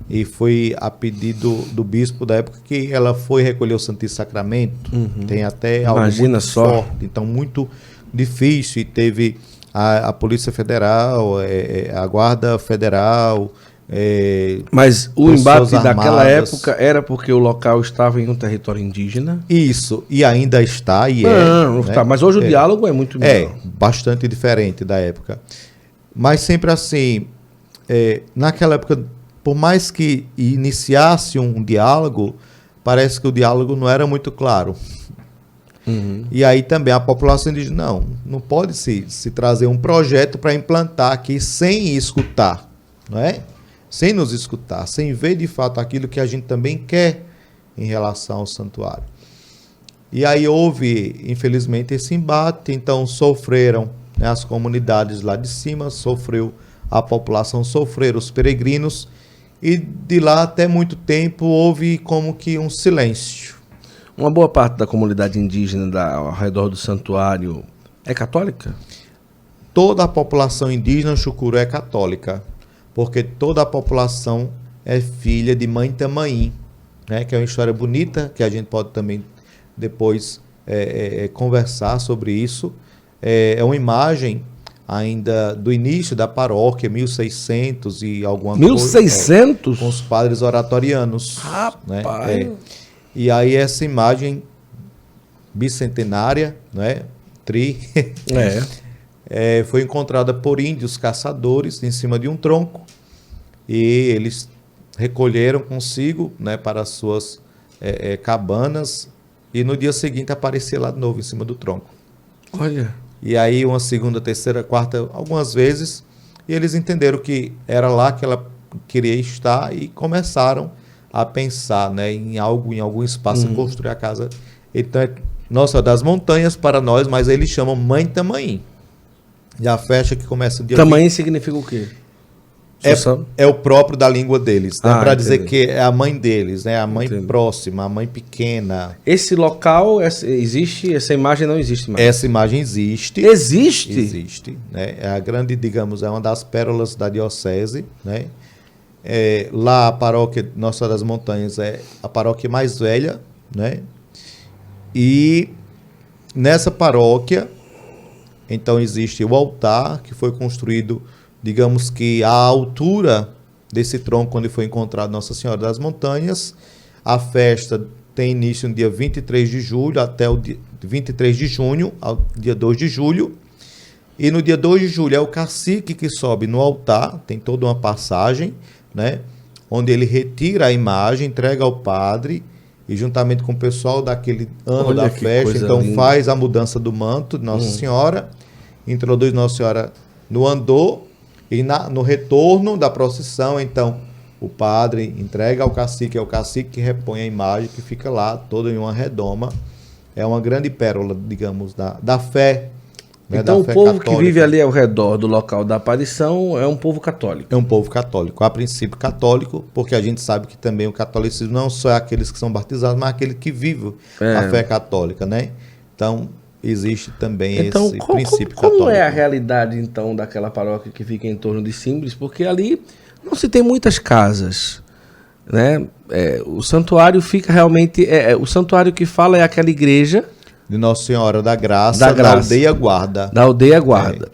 E foi a pedido do bispo da época que ela foi recolher o Santíssimo Sacramento. Tem até algo muito forte, então muito difícil. E teve a Polícia Federal, a Guarda Federal.
Mas o embate daquela época era porque o local estava em um território indígena?
Isso, e ainda está, né?
Tá, mas hoje o diálogo é muito melhor.
Bastante diferente da época. Mas sempre assim, naquela época, por mais que iniciasse um diálogo, parece que o diálogo não era muito claro. E aí também a população diz, não pode se trazer um projeto para implantar aqui sem escutar, não é? Sem nos escutar, sem ver de fato aquilo que a gente também quer em relação ao santuário. E aí houve, infelizmente, esse embate, então sofreram, né, as comunidades lá de cima, sofreu a população, sofreram os peregrinos, e de lá até muito tempo houve como que um silêncio.
Uma boa parte da comunidade indígena ao redor do santuário é católica?
Toda a população indígena Chucuru é católica, porque toda a população é filha de Mãe Tamaim, né, que é uma história bonita, que a gente pode também depois conversar sobre isso. É uma imagem ainda do início da paróquia, 1600 e alguma
1600?
coisa. Com os padres oratorianos.
Rapaz!
Né? E aí essa imagem bicentenária, né, foi encontrada por índios caçadores em cima de um tronco, e eles recolheram consigo, né, para as suas cabanas, e no dia seguinte aparecia lá de novo em cima do tronco.
Olha.
E aí uma segunda, terceira, quarta, algumas vezes, e eles entenderam que era lá que ela queria estar e começaram a pensar, né, em algum espaço, construir a casa. Então Nossa das Montanhas para nós, mas eles chamam Mãe Tamaim. E a festa que começa o dia
Tamaim significa o quê?
É o próprio da língua deles, né? Para dizer que é a mãe deles, né? A mãe próxima, a mãe pequena.
Esse local existe? Essa imagem não existe mais?
Essa imagem existe.
Existe?
Existe. Né? É a grande, digamos, é uma das pérolas da diocese, né? Lá a paróquia Nossa das Montanhas é a paróquia mais velha, né? E nessa paróquia, então existe o altar que foi construído, digamos que à altura desse tronco onde foi encontrado Nossa Senhora das Montanhas. A festa tem início no dia 23 de julho até o dia 23 de junho, ao dia 2 de julho. E no dia 2 de julho é o cacique que sobe no altar, tem toda uma passagem, né, onde ele retira a imagem, entrega ao padre, e juntamente com o pessoal daquele ano da festa, então linda, faz a mudança do manto de Nossa Senhora, introduz Nossa Senhora no andor, e no retorno da procissão, então, o padre entrega ao cacique, é o cacique que repõe a imagem, que fica lá, toda em uma redoma. É uma grande pérola, digamos, da fé. Né,
então,
da fé
o povo
católica,
que vive ali ao redor do local da aparição é um povo católico?
É um povo católico, a princípio católico, porque a gente sabe que também o catolicismo não só é aqueles que são batizados, mas aquele que vive a fé católica, né? Então, existe também esse princípio católico. Como
é a realidade, então, daquela paróquia que fica em torno de Simbres? Porque ali não se tem muitas casas, né? O santuário fica realmente... o santuário que fala é aquela igreja,
De Nossa Senhora da Graça,
Da Graça.
da Aldeia Guarda.
Da Aldeia Guarda.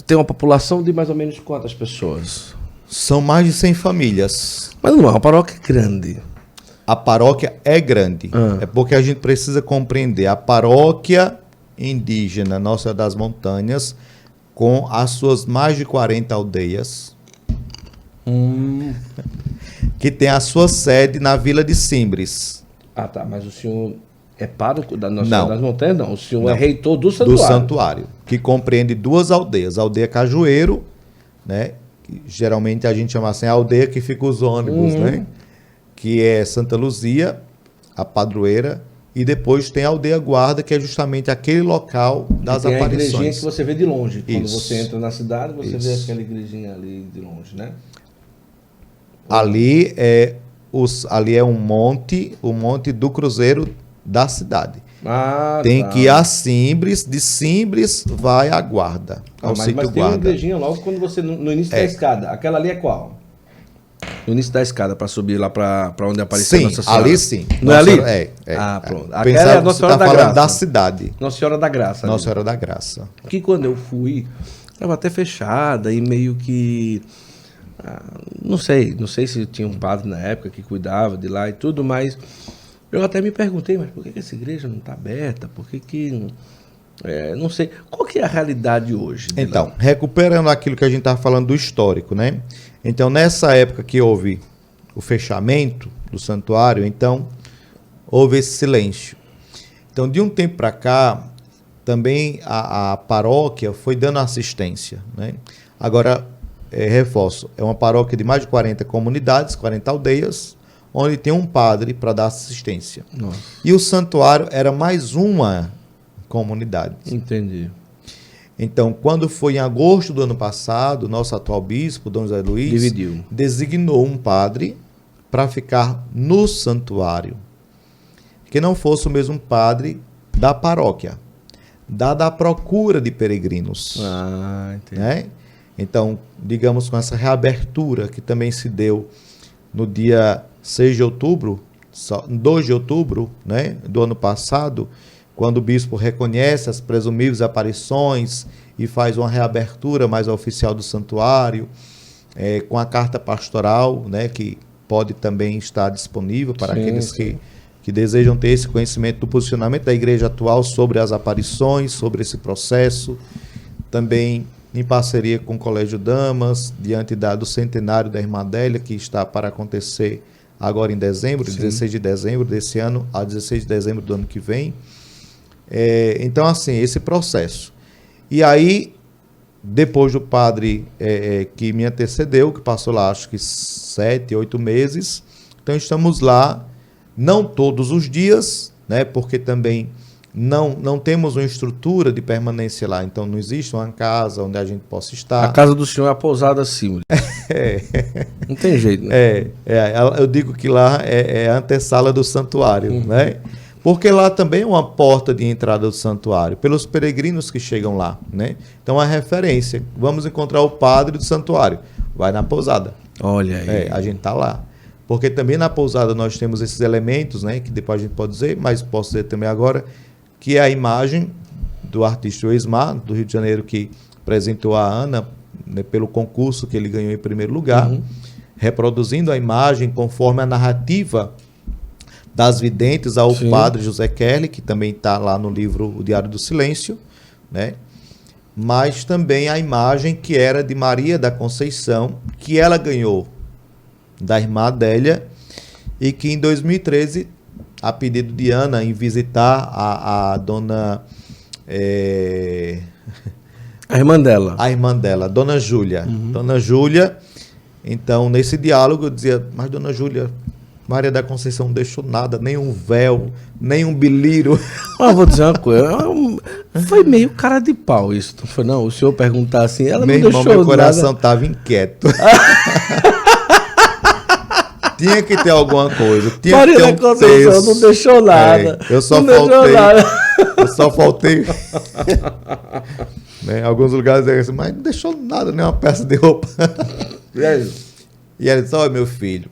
Tem uma população de mais ou menos quantas pessoas?
São mais de 100 famílias.
Mas não é uma paróquia grande.
A paróquia é grande. É porque a gente precisa compreender a paróquia indígena Nossa Senhora das Montanhas, com as suas mais de 40 aldeias, que tem a sua sede na Vila de Simbres.
Ah, tá. Mas o senhor é pároco da Nossa
Não.
Senhora das Montanhas? Não. O senhor
Não.
é reitor do santuário.
Do santuário, que compreende duas aldeias. A aldeia Cajueiro, né? Que geralmente a gente chama assim a aldeia que fica os ônibus, né? Que é Santa Luzia, a padroeira, e depois tem a aldeia Guarda, que é justamente aquele local das
tem
aparições.
a igrejinha que você vê de longe. Quando
Isso.
você entra na cidade, você vê
Isso.
aquela igrejinha ali de longe, né?
Ali é um monte, o Monte do Cruzeiro da cidade.
Ah,
Tem
tá.
que ir a Simbres, de Simbres vai à Guarda, ao
mas
sítio
tem uma
Guarda.
igrejinha logo quando você, no início da escada. Aquela ali é qual? No início da escada, para subir lá para onde apareceu
Sim,
Nossa Senhora.
ali sim.
Não é
Nossa
ali?
Senhora-
Ah, pronto. Aquela
Pensava
é a
que
Nossa
você
Senhora
tá
da
falando
Graça.
da cidade.
Nossa Senhora da Graça.
Nossa
ali.
Senhora da Graça.
Que quando eu fui, estava até fechada e meio que... não sei se tinha um padre na época que cuidava de lá e tudo, mas eu até me perguntei, mas por que essa igreja não está aberta? Por que não sei. Qual que é a realidade hoje? de
Então,
lá?
recuperando aquilo que a gente estava falando do histórico, né? Então, nessa época que houve o fechamento do santuário, então, houve esse silêncio. Então, de um tempo para cá, também a paróquia foi dando assistência, né? Agora, reforço, é uma paróquia de mais de 40 comunidades, 40 aldeias, onde tem um padre para dar assistência.
Nossa,
E o santuário era mais uma comunidade.
entendi.
Então, quando foi em agosto do ano passado, nosso atual bispo, Dom José Luiz,
Dividiu.
designou um padre para ficar no santuário, que não fosse o mesmo padre da paróquia, dada a procura de peregrinos.
Ah, entendi.
Né? Então, digamos, com essa reabertura que também se deu no dia 6 de outubro, 2 de outubro, né, do ano passado, quando o bispo reconhece as presumíveis aparições e faz uma reabertura mais oficial do santuário, com a carta pastoral, né, que pode também estar disponível para aqueles que desejam ter esse conhecimento do posicionamento da igreja atual sobre as aparições, sobre esse processo. Também em parceria com o Colégio Damas, diante do centenário da Irmã Adélia, que está para acontecer agora em dezembro, 16 de dezembro desse ano a 16 de dezembro do ano que vem. Então, assim, esse processo. E aí, depois do padre que me antecedeu, que passou lá acho que 7, 8 meses, então estamos lá, não todos os dias, né, porque também não temos uma estrutura de permanência lá, então não existe uma casa onde a gente possa estar.
A casa do senhor é a pousada Símbolo. Não tem jeito, né?
Eu digo que lá é a antessala do santuário, né? Porque lá também é uma porta de entrada do santuário, pelos peregrinos que chegam lá, né? Então, a referência, vamos encontrar o padre do santuário, vai na pousada.
Olha aí.
A gente está lá. Porque também na pousada nós temos esses elementos, né? Que depois a gente pode dizer, mas posso dizer também agora, que é a imagem do artista Oismar, do Rio de Janeiro, que apresentou a Ana, né, pelo concurso que ele ganhou em primeiro lugar, reproduzindo a imagem conforme a narrativa das videntes ao padre José Kelly, que também está lá no livro O Diário do Silêncio, né? Mas também a imagem que era de Maria da Conceição, que ela ganhou da irmã Adélia, e que em 2013, a pedido de Ana, em visitar a dona...
A irmã dela.
A irmã dela, Dona Júlia. Dona Júlia, então, nesse diálogo, eu dizia, mas Dona Júlia, Maria da Conceição não deixou nada, nem um véu, nem um bilírio.
Mas eu vou dizer uma coisa, foi meio cara de pau isso, não foi não? O senhor perguntar assim, ela
Meu
não
irmão,
deixou
meu coração
nada.
estava inquieto. Tinha que ter alguma coisa. Tinha
Maria
que ter
da
um
Conceição
texto.
não deixou nada.
Eu só
Não deixou
faltei.
nada.
Eu só faltei. Né, em alguns lugares dizem assim, mas não deixou nada, nem uma peça de roupa.
E
E ela disse, olha, meu filho,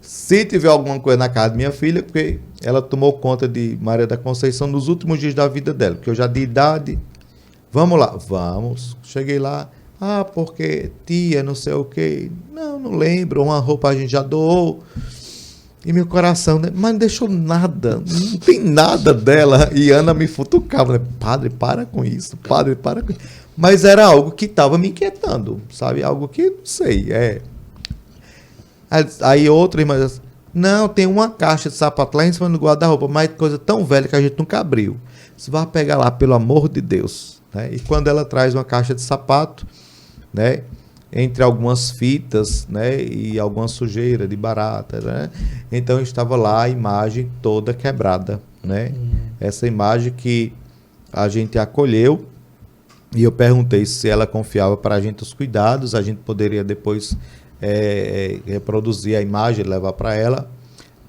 se tiver alguma coisa na casa da minha filha, porque ela tomou conta de Maria da Conceição nos últimos dias da vida dela, porque eu já de idade, vamos lá, vamos. Cheguei lá, porque tia, não sei o quê. Não lembro, uma roupa a gente já doou. E meu coração, né? Mas não deixou nada, não tem nada dela. E Ana me futucava, né? Padre, para com isso, padre, para com isso. Mas era algo que estava me inquietando, sabe? Algo que, não sei, Aí outra irmã disse, não, tem uma caixa de sapato lá em cima do guarda-roupa, mas coisa tão velha que a gente nunca abriu. Você vai pegar lá, pelo amor de Deus. Né? E quando ela traz uma caixa de sapato, né? Entre algumas fitas, né, e alguma sujeira de barata, né? Então estava lá a imagem toda quebrada, né? Essa imagem que a gente acolheu e eu perguntei se ela confiava para a gente os cuidados, a gente poderia depois reproduzir a imagem e levar para ela.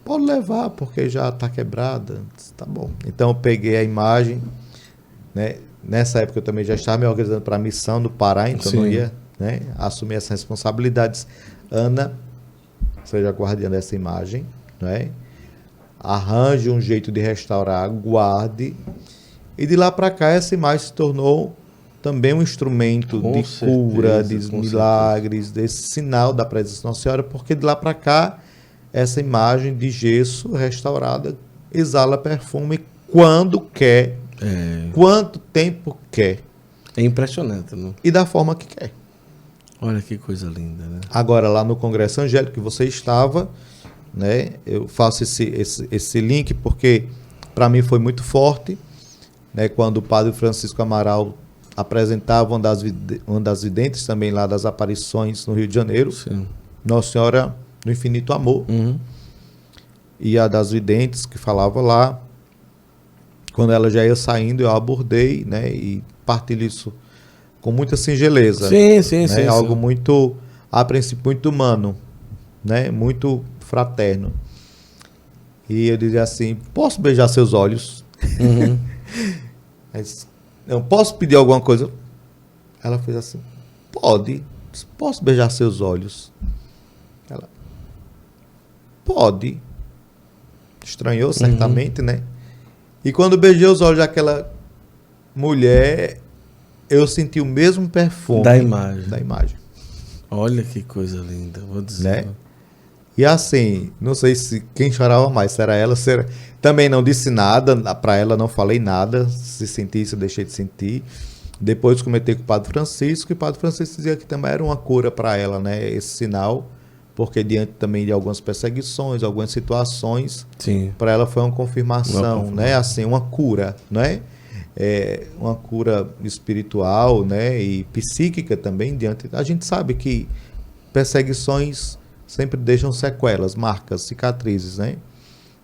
Pode levar, porque já está quebrada. Tá bom. Então eu peguei a imagem, né? Nessa época eu também já estava me organizando para a missão do Pará, então não ia, né, assumir essas responsabilidades. Ana, seja guardiã dessa imagem, né? Arranje um jeito de restaurar, guarde. E de lá para cá essa imagem se tornou também um instrumento de cura, de milagres, desse sinal da presença da Nossa Senhora, porque de lá para cá essa imagem de gesso restaurada exala perfume quando quer, quanto tempo quer.
É impressionante, né?
E da forma que quer.
Olha que coisa linda, né?
Agora, lá no Congresso Angélico que você estava, né? Eu faço esse link porque para mim foi muito forte, né? Quando o Padre Francisco Amaral apresentava uma das videntes também lá das aparições no Rio de Janeiro.
Sim.
Nossa Senhora do Infinito Amor. E a das videntes que falava lá, quando ela já ia saindo, eu abordei, né? E partilho isso com muita singeleza.
Sim.
Algo muito, a princípio, muito humano, né? Muito fraterno. E eu dizia assim, posso beijar seus olhos? Eu posso pedir alguma coisa? Ela fez assim, pode. Posso beijar seus olhos? Ela, pode. Estranhou, certamente, né? E quando beijei os olhos daquela mulher, eu senti o mesmo perfume
da imagem.
Olha
que coisa linda, vou dizer.
Né? E assim, não sei se quem chorava mais, se era ela, se era... Também não disse nada, para ela não falei nada, se sentisse, eu deixei de sentir. Depois comentei com o Padre Francisco, e o Padre Francisco dizia que também era uma cura para ela, né? Esse sinal, porque diante também de algumas perseguições, algumas situações, para ela foi uma confirmação, né? Assim, uma cura, né? Uma cura espiritual, né? E psíquica também diante. A gente sabe que perseguições sempre deixam sequelas, marcas, cicatrizes, né?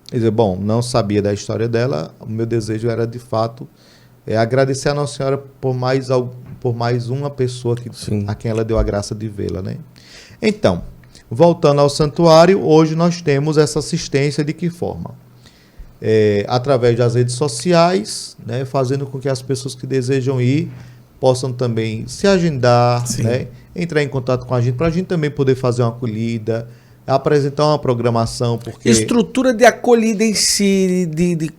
Quer dizer, bom, não sabia da história dela, o meu desejo era de fato agradecer a Nossa Senhora por mais uma pessoa a quem ela deu a graça de vê-la, né? Então, voltando ao santuário, hoje nós temos essa assistência de que forma? Através das redes sociais, né, fazendo com que as pessoas que desejam ir possam também se agendar, né, entrar em contato com a gente, para a gente também poder fazer uma acolhida, apresentar uma programação. Porque
estrutura de acolhida em si, de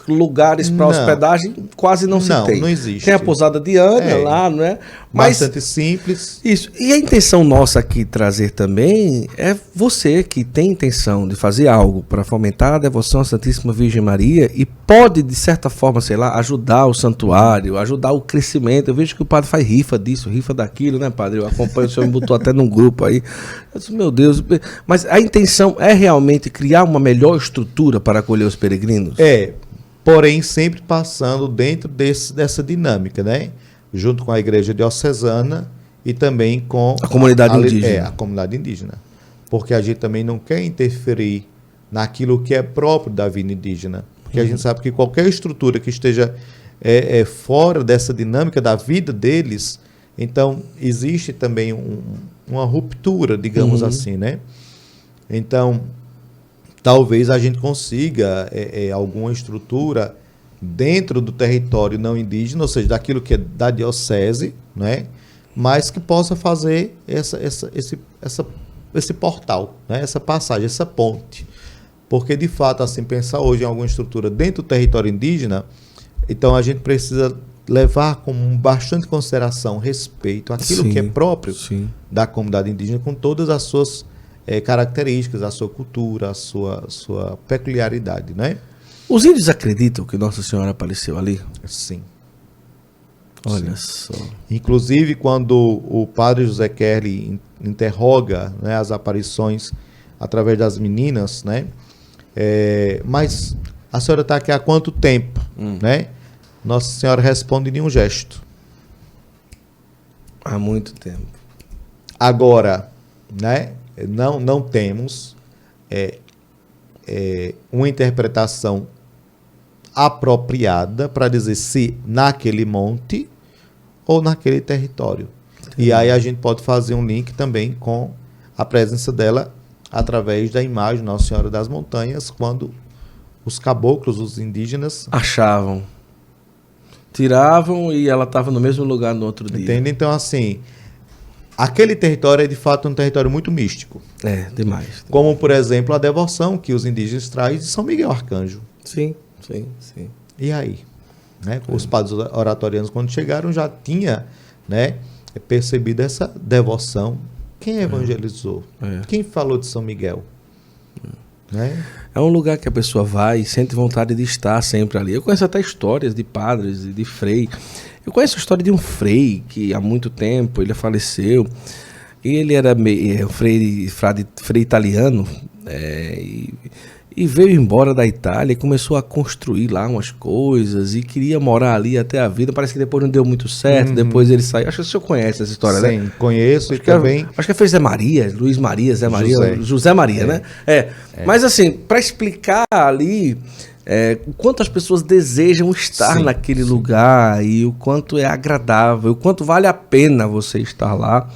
lugares para hospedagem, quase não se tem.
Não existe.
Tem a pousada de Ana lá, não é? Mas,
bastante simples.
Isso. E a intenção nossa aqui trazer também é você que tem intenção de fazer algo para fomentar a devoção à Santíssima Virgem Maria e pode, de certa forma, sei lá, ajudar o santuário, ajudar o crescimento. Eu vejo que o padre faz rifa disso, rifa daquilo, né, padre? Eu acompanho, o senhor me botou até num grupo aí. Eu disse, meu Deus. Mas a intenção é realmente criar uma melhor estrutura para acolher os peregrinos?
Porém sempre passando dentro dessa dinâmica, né? Junto com a igreja diocesana e também com
a comunidade indígena.
A comunidade indígena. Porque a gente também não quer interferir naquilo que é próprio da vida indígena. Porque a gente sabe que qualquer estrutura que esteja fora dessa dinâmica da vida deles, então existe também uma ruptura, digamos assim, né? Então, talvez a gente consiga alguma estrutura dentro do território não indígena, ou seja, daquilo que é da diocese, né? Mas que possa fazer esse portal, né? Essa passagem, essa ponte. Porque, de fato, assim, pensar hoje em alguma estrutura dentro do território indígena, então a gente precisa levar com bastante consideração, respeito àquilo
Sim,
que é próprio
sim.
da comunidade indígena, com todas as suas características, a sua cultura, a sua peculiaridade, né?
Os índios acreditam que Nossa Senhora apareceu ali?
Sim.
Olha só.
Inclusive, quando o padre José Kerley interroga, né, as aparições através das meninas, né? Mas a senhora está aqui há quanto tempo? Né? Nossa Senhora responde em um gesto.
Há muito tempo.
Agora, né, não temos uma interpretação apropriada para dizer se naquele monte ou naquele território. E aí a gente pode fazer um link também com a presença dela através da imagem Nossa Senhora das Montanhas, quando os caboclos, os indígenas,
achavam, tiravam e ela estava no mesmo lugar no outro dia.
Entende? Então, assim, aquele território é de fato um território muito místico.
Demais.
Como, por exemplo, a devoção que os indígenas trazem de São Miguel Arcanjo.
Sim.
E aí? Né? Os padres oratorianos, quando chegaram, já tinha, né, percebido essa devoção. Quem evangelizou? Quem falou de São Miguel? Né?
É um lugar que a pessoa vai e sente vontade de estar sempre ali. Eu conheço até histórias de padres e de frei. Eu conheço a história de um frei que há muito tempo ele faleceu. E ele era frei italiano e veio embora da Itália e começou a construir lá umas coisas e queria morar ali até a vida. Parece que depois não deu muito certo, depois ele saiu. Acho que o senhor conhece essa história, né?
Sim, conheço.
Acho
e também...
acho que foi Zé Maria, Luiz Maria, Zé Maria, José Maria, né? Mas assim, para explicar ali o quanto as pessoas desejam estar naquele lugar e o quanto é agradável, o quanto vale a pena você estar lá.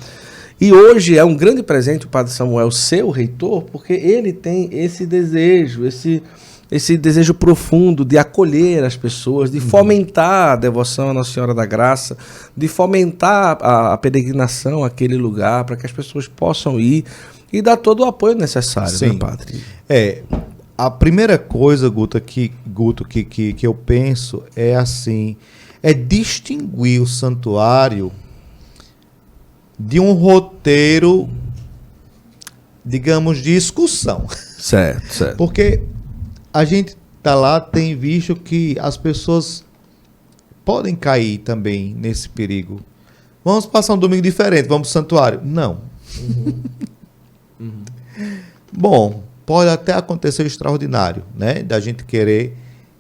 E hoje é um grande presente o Padre Samuel ser o reitor, porque ele tem esse desejo, esse desejo profundo de acolher as pessoas, de fomentar a devoção à Nossa Senhora da Graça, de fomentar a peregrinação àquele lugar, para que as pessoas possam ir e dar todo o apoio necessário, né, Padre?
A primeira coisa, Guto, que eu penso é assim, é distinguir o santuário de um roteiro, digamos, de excursão.
Certo.
Porque a gente tá lá, tem visto que as pessoas podem cair também nesse perigo. Vamos passar um domingo diferente, vamos pro santuário. Não. Bom, pode até acontecer o extraordinário, né? Da gente querer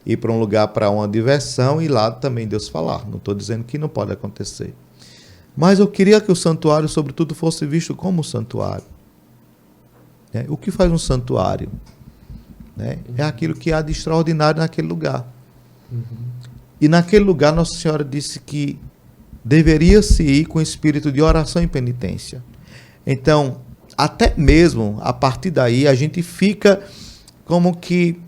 ir para um lugar para uma diversão e lá também Deus falar. Não estou dizendo que não pode acontecer. Mas eu queria que o santuário, sobretudo, fosse visto como santuário. Né? O que faz um santuário? Né? É aquilo que há de extraordinário naquele lugar. E naquele lugar, Nossa Senhora disse que deveria-se ir com espírito de oração e penitência. Então, até mesmo, a partir daí, a gente fica como que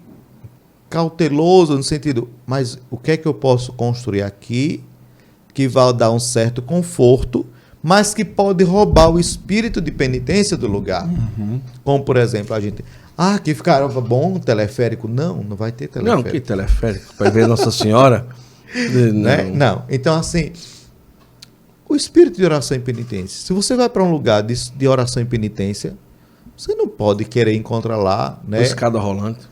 cauteloso no sentido, mas o que é que eu posso construir aqui que vai dar um certo conforto, mas que pode roubar o espírito de penitência do lugar. Como, por exemplo, a gente... que ficava bom um teleférico. Não vai ter teleférico.
Não, que teleférico? Para ver Nossa Senhora?
Não. Então, assim, o espírito de oração e penitência. Se você vai para um lugar de oração e penitência, você não pode querer encontrar lá... né,
uma escada rolante.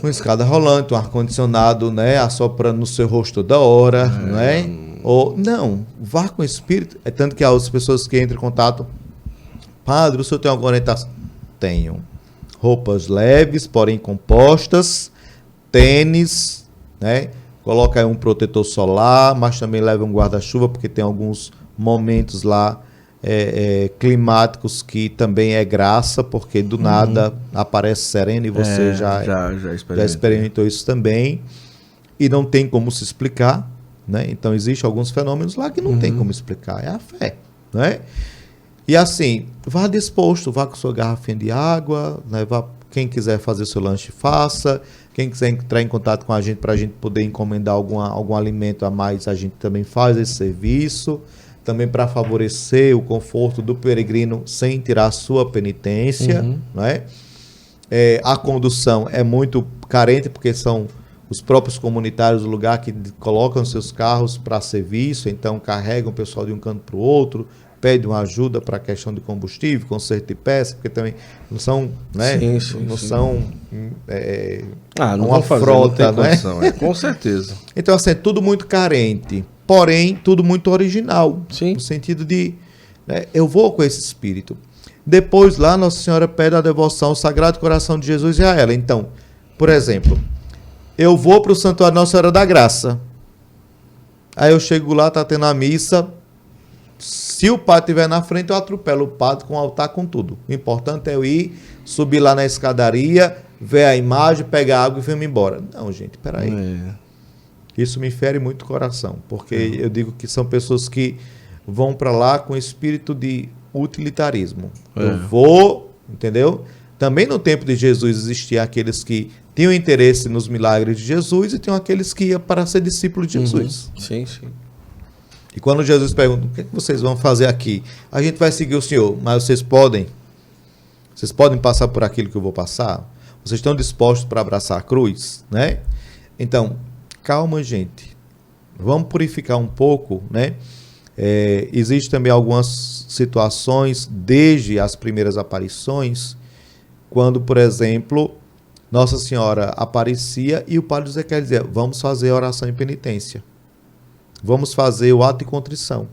Uma escada rolante, um ar-condicionado, né, assoprando no seu rosto toda hora, né? Ou, não, vá com o espírito. É tanto que as pessoas que entram em contato, padre, o senhor tem alguma orientação? Tenho. Roupas leves, porém compostas, tênis, né? Coloca aí um protetor solar, mas também leva um guarda-chuva, porque tem alguns momentos lá climáticos que também é graça, porque do nada aparece sereno e você já experimentou isso também. E não tem como se explicar. Né? Então, existem alguns fenômenos lá que não tem como explicar, é a fé. Né? E assim, vá disposto, vá com sua garrafinha de água, né? Quem quiser fazer seu lanche, faça. Quem quiser entrar em contato com a gente para a gente poder encomendar algum alimento a mais, a gente também faz esse serviço. Também para favorecer o conforto do peregrino sem tirar a sua penitência. Né? a condução é muito carente, porque são os próprios comunitários do lugar que colocam seus carros para serviço, então carregam o pessoal de um canto para o outro, pedem uma ajuda para a questão de combustível, conserto de peça, porque também não são, né? Não são
não
uma
fazer,
frota,
não
né?
condição, com certeza.
Então, assim, é tudo muito carente, porém, tudo muito original.
Sim.
No sentido de, né, eu vou com esse espírito. Depois, lá, Nossa Senhora pede a devoção ao Sagrado Coração de Jesus e a ela. Então, por exemplo, eu vou para o Santuário Nossa Senhora da Graça. Aí eu chego lá, tá tendo a missa. Se o padre estiver na frente, eu atropelo o padre com o altar, com tudo. O importante é eu ir, subir lá na escadaria, ver a imagem, pegar água e vir-me embora. Não, gente, peraí. Isso me fere muito o coração, porque eu digo que são pessoas que vão para lá com espírito de utilitarismo. Eu vou, entendeu? Também no tempo de Jesus existiam aqueles que tinham interesse nos milagres de Jesus e tinham aqueles que iam para ser discípulos de Jesus.
Sim, sim.
E quando Jesus pergunta, o que é que vocês vão fazer aqui? A gente vai seguir o Senhor, mas vocês podem passar por aquilo que eu vou passar? Vocês estão dispostos para abraçar a cruz, né? Então, calma, gente. Vamos purificar um pouco, né? Existem também algumas situações, desde as primeiras aparições, quando, por exemplo, Nossa Senhora aparecia e o Padre José quer dizer, vamos fazer oração e penitência. Vamos fazer o ato de contrição.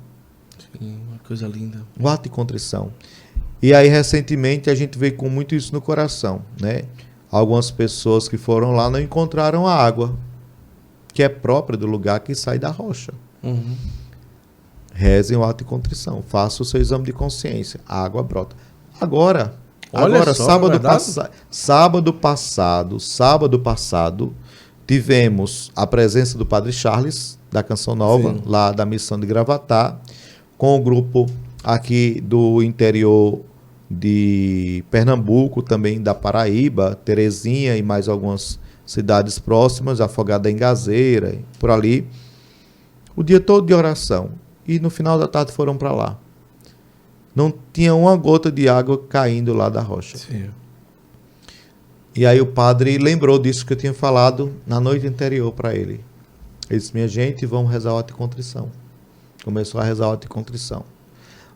Sim, uma coisa linda.
O ato de contrição. E aí, recentemente, a gente veio com muito isso no coração, né? Algumas pessoas que foram lá não encontraram a água, que é própria do lugar que sai da rocha. Rezem o ato de contrição. Faça o seu exame de consciência. A água brota. Agora, sábado passado, tivemos a presença do Padre Charles, da Canção Nova, lá da Missão de Gravatá, com o grupo aqui do interior de Pernambuco, também da Paraíba, Terezinha e mais algumas cidades próximas, Afogada em Gazeira, por ali. O dia todo de oração. E no final da tarde foram para lá. Não tinha uma gota de água caindo lá da rocha.
Sim.
E aí o padre lembrou disso que eu tinha falado na noite anterior para ele. Ele disse, minha gente, vamos rezar o ato de contrição. Começou a rezar o ato de contrição.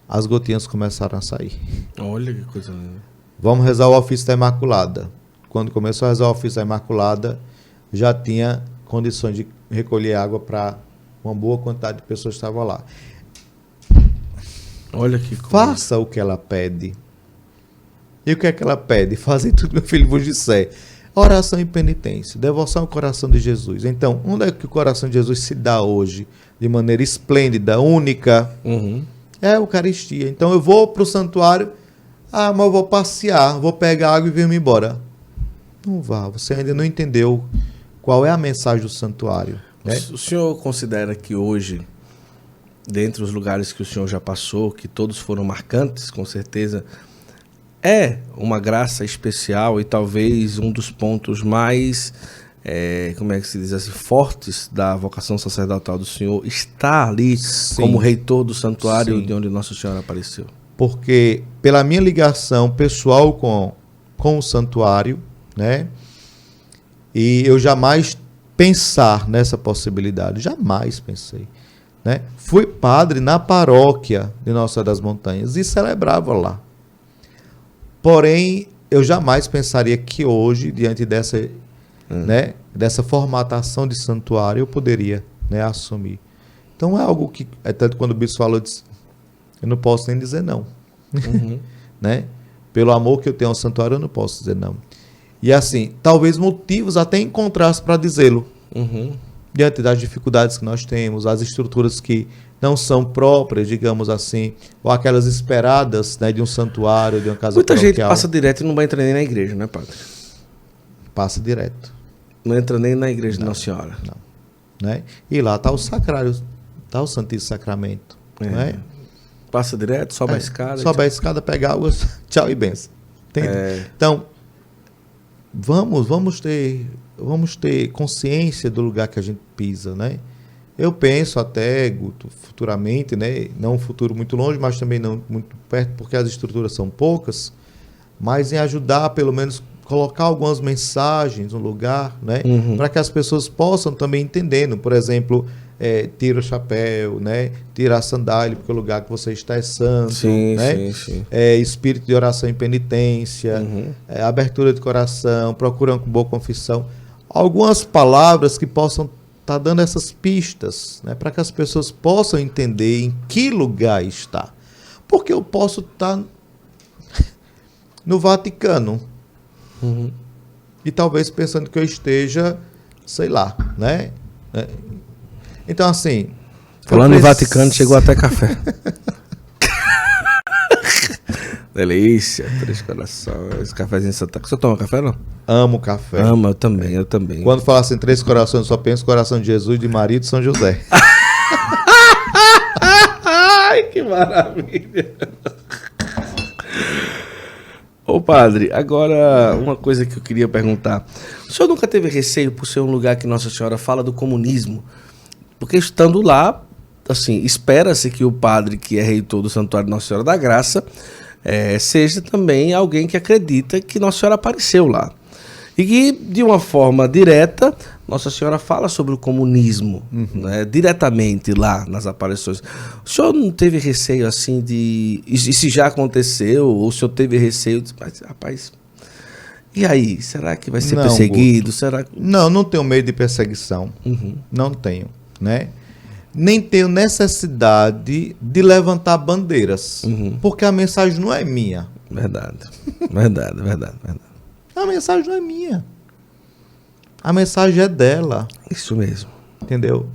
As gotinhas começaram a sair.
Olha que coisa linda.
Vamos rezar o ofício da Imaculada. Quando começou a rezar o ofício da Imaculada, já tinha condições de recolher água para uma boa quantidade de pessoas que estavam lá.
Olha que coisa.
Faça o que ela pede. E o que é que ela pede? Fazer tudo, meu filho vos disser. Oração e penitência, devoção ao coração de Jesus. Então, onde é que o coração de Jesus se dá hoje? De maneira esplêndida, única. É a Eucaristia. Então, eu vou para o santuário, mas eu vou passear, vou pegar água e vir-me embora. Não vá, você ainda não entendeu qual é a mensagem do santuário. Né?
O senhor considera que hoje, dentre os lugares que o senhor já passou, que todos foram marcantes, com certeza, é uma graça especial e talvez um dos pontos mais, como é que se diz assim, fortes da vocação sacerdotal do senhor, está ali como reitor do santuário de onde Nossa Senhora apareceu?
Porque pela minha ligação pessoal com o santuário, né? E eu jamais pensar nessa possibilidade, jamais pensei. Né? Fui padre na paróquia de Nossa Senhora das Montanhas e celebrava lá. Porém, eu jamais pensaria que hoje, diante dessa, né, dessa formatação de santuário, eu poderia, né, assumir. Então é algo que, tanto quando o bispo falou, eu não posso nem dizer não. Né? Pelo amor que eu tenho ao santuário, eu não posso dizer não. E assim, talvez motivos até encontrasse para dizê-lo. Diante das dificuldades que nós temos, as estruturas que não são próprias, digamos assim, ou aquelas esperadas, né, de um santuário, de uma casa
paroquial. Muita gente passa direto e não entra nem na igreja, né, padre?
Passa direto.
Não entra nem na igreja de Nossa Senhora.
Não. Né? E lá está o sacrário, está o Santíssimo Sacramento. Né?
Passa direto, sobe a escada.
Sobe a escada, pega água, tchau e benção. Então, vamos ter consciência do lugar que a gente pisa, né? Eu penso até, Guto, futuramente, né? Não um futuro muito longe, mas também não muito perto, porque as estruturas são poucas, mas em ajudar, pelo menos, colocar algumas mensagens no lugar, né? Para que as pessoas possam também entendendo. Por exemplo, tira o chapéu, né? Tira a sandália, porque o lugar que você está é santo.
Sim,
né?
sim.
Espírito de oração e penitência, abertura de coração, procurando com boa confissão. Algumas palavras que possam estar dando essas pistas, né? Para que as pessoas possam entender em que lugar está. Porque eu posso estar no Vaticano. E talvez pensando que eu esteja, sei lá, né? Então, assim...
Falando no Vaticano, chegou até café. Delícia, Três Corações. Esse cafezinho Santa... Você toma café, não?
Amo café.
Amo, eu também.
Quando fala assim, Três Corações, eu só penso no coração de Jesus, de Maria e de São José.
Ai, que maravilha. Ô padre, agora uma coisa que eu queria perguntar. O senhor nunca teve receio por ser um lugar que Nossa Senhora fala do comunismo? Porque estando lá, assim, espera-se que o padre que é reitor do Santuário Nossa Senhora da Graça seja também alguém que acredita que Nossa Senhora apareceu lá. E que, de uma forma direta, Nossa Senhora fala sobre o comunismo, né, diretamente lá nas aparições. O senhor não teve receio assim de... E se já aconteceu, ou o senhor teve receio de... Mas, rapaz, e aí? Será que vai ser perseguido? Será...
Não tenho medo de perseguição. Não tenho, né? Nem tenho necessidade de levantar bandeiras. Porque a mensagem não é minha.
Verdade.
A mensagem não é minha. A mensagem é dela.
Isso mesmo.
Entendeu?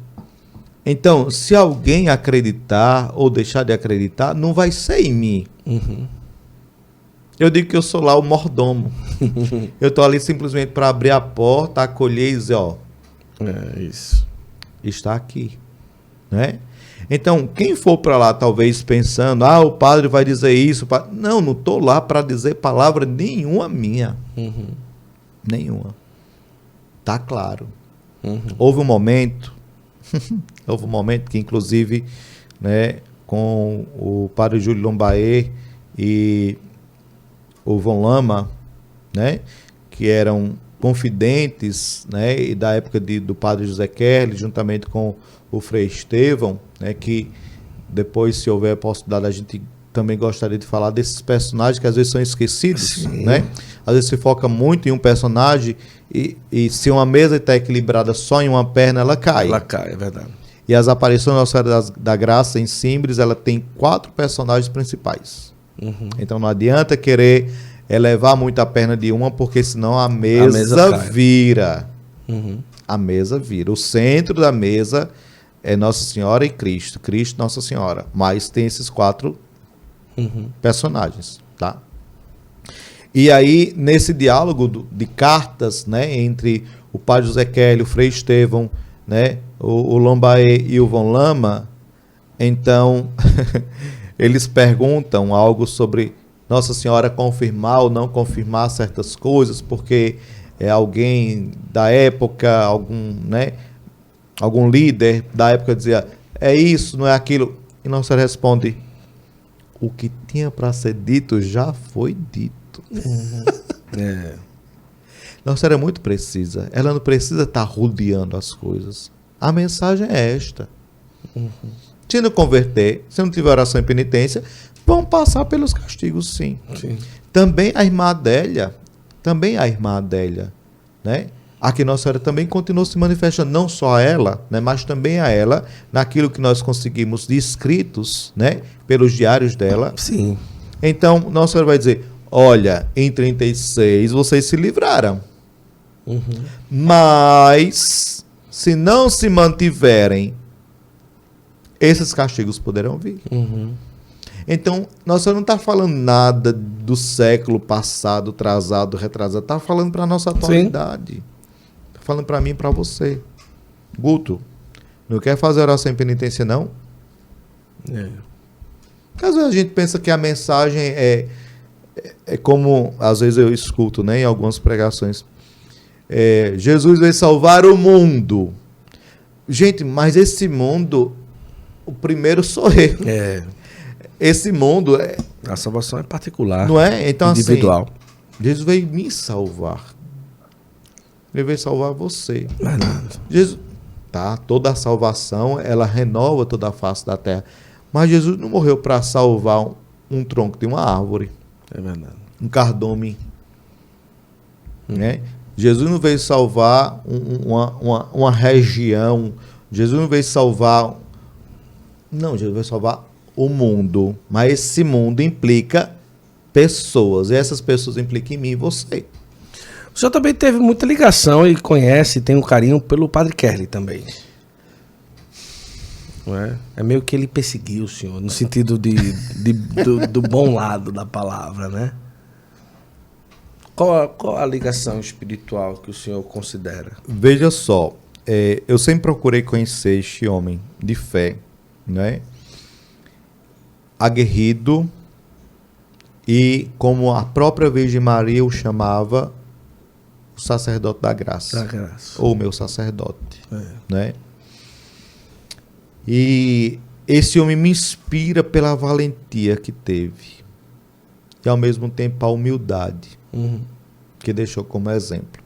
Então, se alguém acreditar ou deixar de acreditar, não vai ser em mim. Eu digo que eu sou lá o mordomo. Eu estou ali simplesmente para abrir a porta, acolher e dizer, ó.
Isso.
Está aqui. Né? Então, quem for para lá, talvez pensando, o padre vai dizer isso. Não estou lá para dizer palavra nenhuma minha. Nenhuma. Tá claro. Houve um momento que, inclusive, né, com o padre Júlio Lombaê e o Von Lama, né, que eram confidentes, né, e da época do padre José Kerley, juntamente com o Frei Estevão, né, que depois, se houver a possibilidade, a gente também gostaria de falar desses personagens que às vezes são esquecidos, né? Às vezes se foca muito em um personagem e se uma mesa está equilibrada só em uma perna, ela cai.
Ela cai, é verdade.
E as aparições da Nossa Senhora da Graça em Simbres, ela tem 4 personagens principais. Então não adianta querer elevar muito a perna de uma, porque senão a mesa vira. A mesa vira. O centro da mesa é Nossa Senhora e Cristo. Cristo, Nossa Senhora. Mas tem esses 4 personagens, tá? E aí, nesse diálogo de cartas, né, entre o padre José Kerley, o Frei Estevão, né, o Lombaê e o Von Lama, então, eles perguntam algo sobre Nossa Senhora confirmar ou não confirmar certas coisas, porque alguém da época, algum líder da época dizia, é isso, não é aquilo. E Nossa Senhora responde, o que tinha para ser dito já foi dito. Nossa Senhora é muito precisa. Ela não precisa estar rodeando as coisas. A mensagem é esta. Se não converter, se não tiver oração e penitência, vão passar pelos castigos, sim. Também a irmã Adélia, né? Aqui Nossa Senhora também continuou se manifestando, não só a ela, né, mas também a ela, naquilo que nós conseguimos de escritos, né, pelos diários dela.
Sim.
Então, Nossa Senhora vai dizer, olha, em 36 vocês se livraram. Mas, se não se mantiverem, esses castigos poderão vir. Então, Nossa Senhora não está falando nada do século passado, atrasado, retrasado. Está falando para a nossa atualidade. Está falando para mim e para você. Guto, não quer fazer oração em penitência, não? Porque às vezes a gente pensa que a mensagem é como, às vezes eu escuto, né, em algumas pregações. Jesus veio salvar o mundo. Gente, mas esse mundo, o primeiro sou eu. Esse mundo
a salvação é particular.
Não é? Então,
individual.
Assim, Jesus veio me salvar. Ele veio salvar você.
Verdade.
Jesus, tá, toda a salvação, ela renova toda a face da terra. Mas Jesus não morreu para salvar um tronco de uma árvore,
É verdade.
um cardume. Né? Jesus não veio salvar uma região. Jesus não veio salvar... Não, Jesus veio salvar o mundo. Mas esse mundo implica pessoas. E essas pessoas implicam em mim e você.
O senhor também teve muita ligação e conhece, tem um carinho pelo Padre Kerley também. Não é? É meio que ele perseguiu o senhor, no sentido do bom lado da palavra, né? Qual a ligação espiritual que o senhor considera?
Veja só, eu sempre procurei conhecer este homem de fé, né? Aguerrido, e como a própria Virgem Maria o chamava, o sacerdote da graça.
Da graça.
Ou meu sacerdote. Né? E esse homem me inspira pela valentia que teve. E ao mesmo tempo a humildade que deixou como exemplo.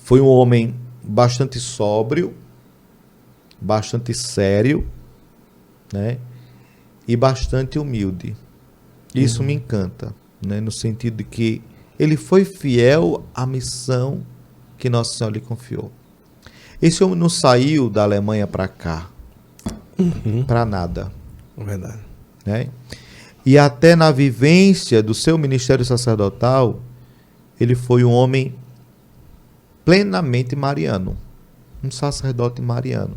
Foi um homem bastante sóbrio, bastante sério, né? E bastante humilde. Isso me encanta, né? No sentido de que ele foi fiel à missão que Nossa Senhora lhe confiou. Esse homem não saiu da Alemanha para cá, para nada.
É verdade.
Né? E até na vivência do seu ministério sacerdotal, ele foi um homem plenamente mariano. Um sacerdote mariano.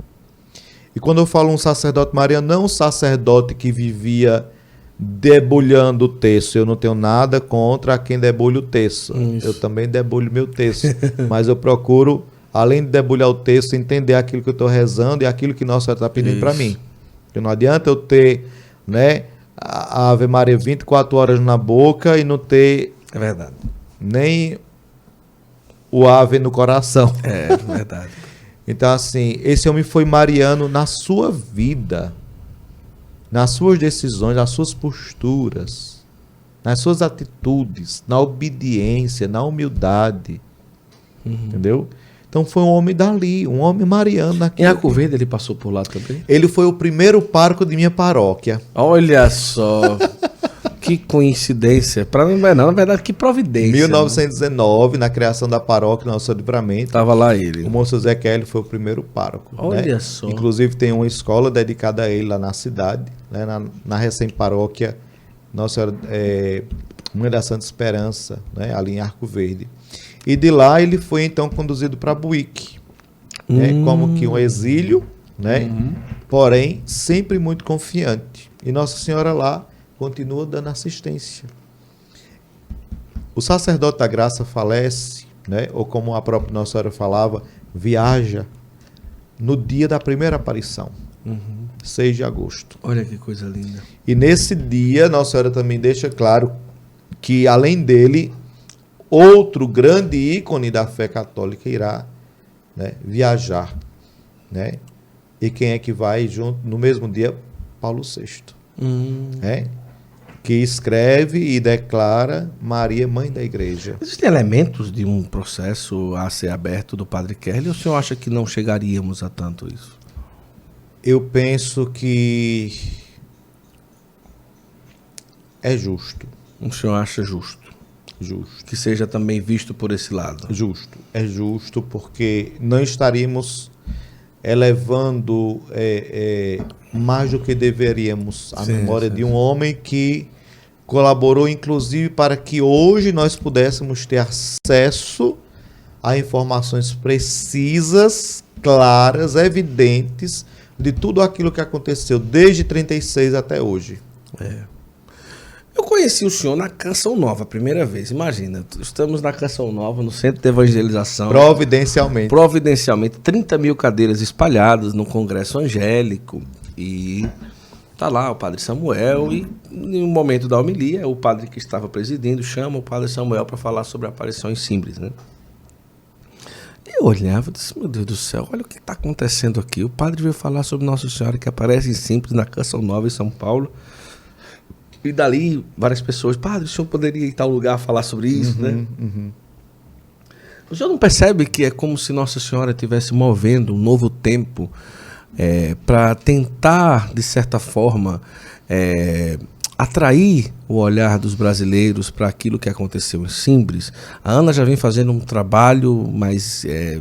E quando eu falo um sacerdote mariano, não um sacerdote que vivia debulhando o texto. Eu não tenho nada contra quem debulha o texto.
Isso.
Eu também debulho meu texto. Mas eu procuro, além de debulhar o texto, entender aquilo que eu estou rezando e aquilo que Nossa Senhora está pedindo para mim. Porque não adianta eu ter, né, a Ave Maria 24 horas na boca e não ter
É verdade.
nem o ave no coração.
É verdade.
Então, assim, esse homem foi mariano na sua vida, nas suas decisões, nas suas posturas, nas suas atitudes, na obediência, na humildade. Entendeu? Então foi um homem dali, um homem mariano
Em
naquele.
Arco Verde ele passou por lá também?
Ele foi o primeiro pároco de minha paróquia.
Olha só. Que coincidência. Para mim não é não, na verdade, que providência.
1919, na criação da paróquia Nosso Livramento.
Tava lá ele.
O moço Zé Kelly foi o primeiro pároco.
Olha
né?
só.
Inclusive tem uma escola dedicada a ele lá na cidade, né? na recém-paróquia Nossa Senhora, Mãe da Santa Esperança, né? Ali em Arco Verde. E de lá ele foi então conduzido para Buíque, né? Como que um exílio, né? Porém sempre muito confiante. E Nossa Senhora lá continua dando assistência. O sacerdote da graça falece, né? Ou como a própria Nossa Senhora falava, viaja no dia da primeira aparição, 6 de agosto.
Olha que coisa linda.
E nesse dia, Nossa Senhora também deixa claro que, além dele, outro grande ícone da fé católica irá, né, viajar. Né? E quem é que vai junto no mesmo dia? Paulo VI. Né? Que escreve e declara Maria, mãe da igreja.
Existem elementos de um processo a ser aberto do Padre Kerley ou o senhor acha que não chegaríamos a tanto isso?
Eu penso que é justo.
O senhor acha justo?
Justo.
Que seja também visto por esse lado?
Justo. É justo porque não estaríamos elevando mais do que deveríamos a memória de um homem que colaborou, inclusive, para que hoje nós pudéssemos ter acesso a informações precisas, claras, evidentes de tudo aquilo que aconteceu desde 36 até hoje.
Eu conheci o senhor na Canção Nova, a primeira vez. Imagina, estamos na Canção Nova, no Centro de Evangelização. Providencialmente, 30 mil cadeiras espalhadas no Congresso Angélico. E tá lá o Padre Samuel e, no momento da homilia, o padre que estava presidindo chama o Padre Samuel para falar sobre a aparição em Simples, né? Eu olhava e disse, meu Deus do céu, olha o que está acontecendo aqui. O padre veio falar sobre Nossa Senhora que aparece em Simples, na Canção Nova em São Paulo. E dali, várias pessoas, padre, o senhor poderia ir em tal lugar falar sobre isso, né? O senhor não percebe que é como se Nossa Senhora estivesse movendo um novo tempo para tentar, de certa forma, atrair o olhar dos brasileiros para aquilo que aconteceu em Simbres? A Ana já vem fazendo um trabalho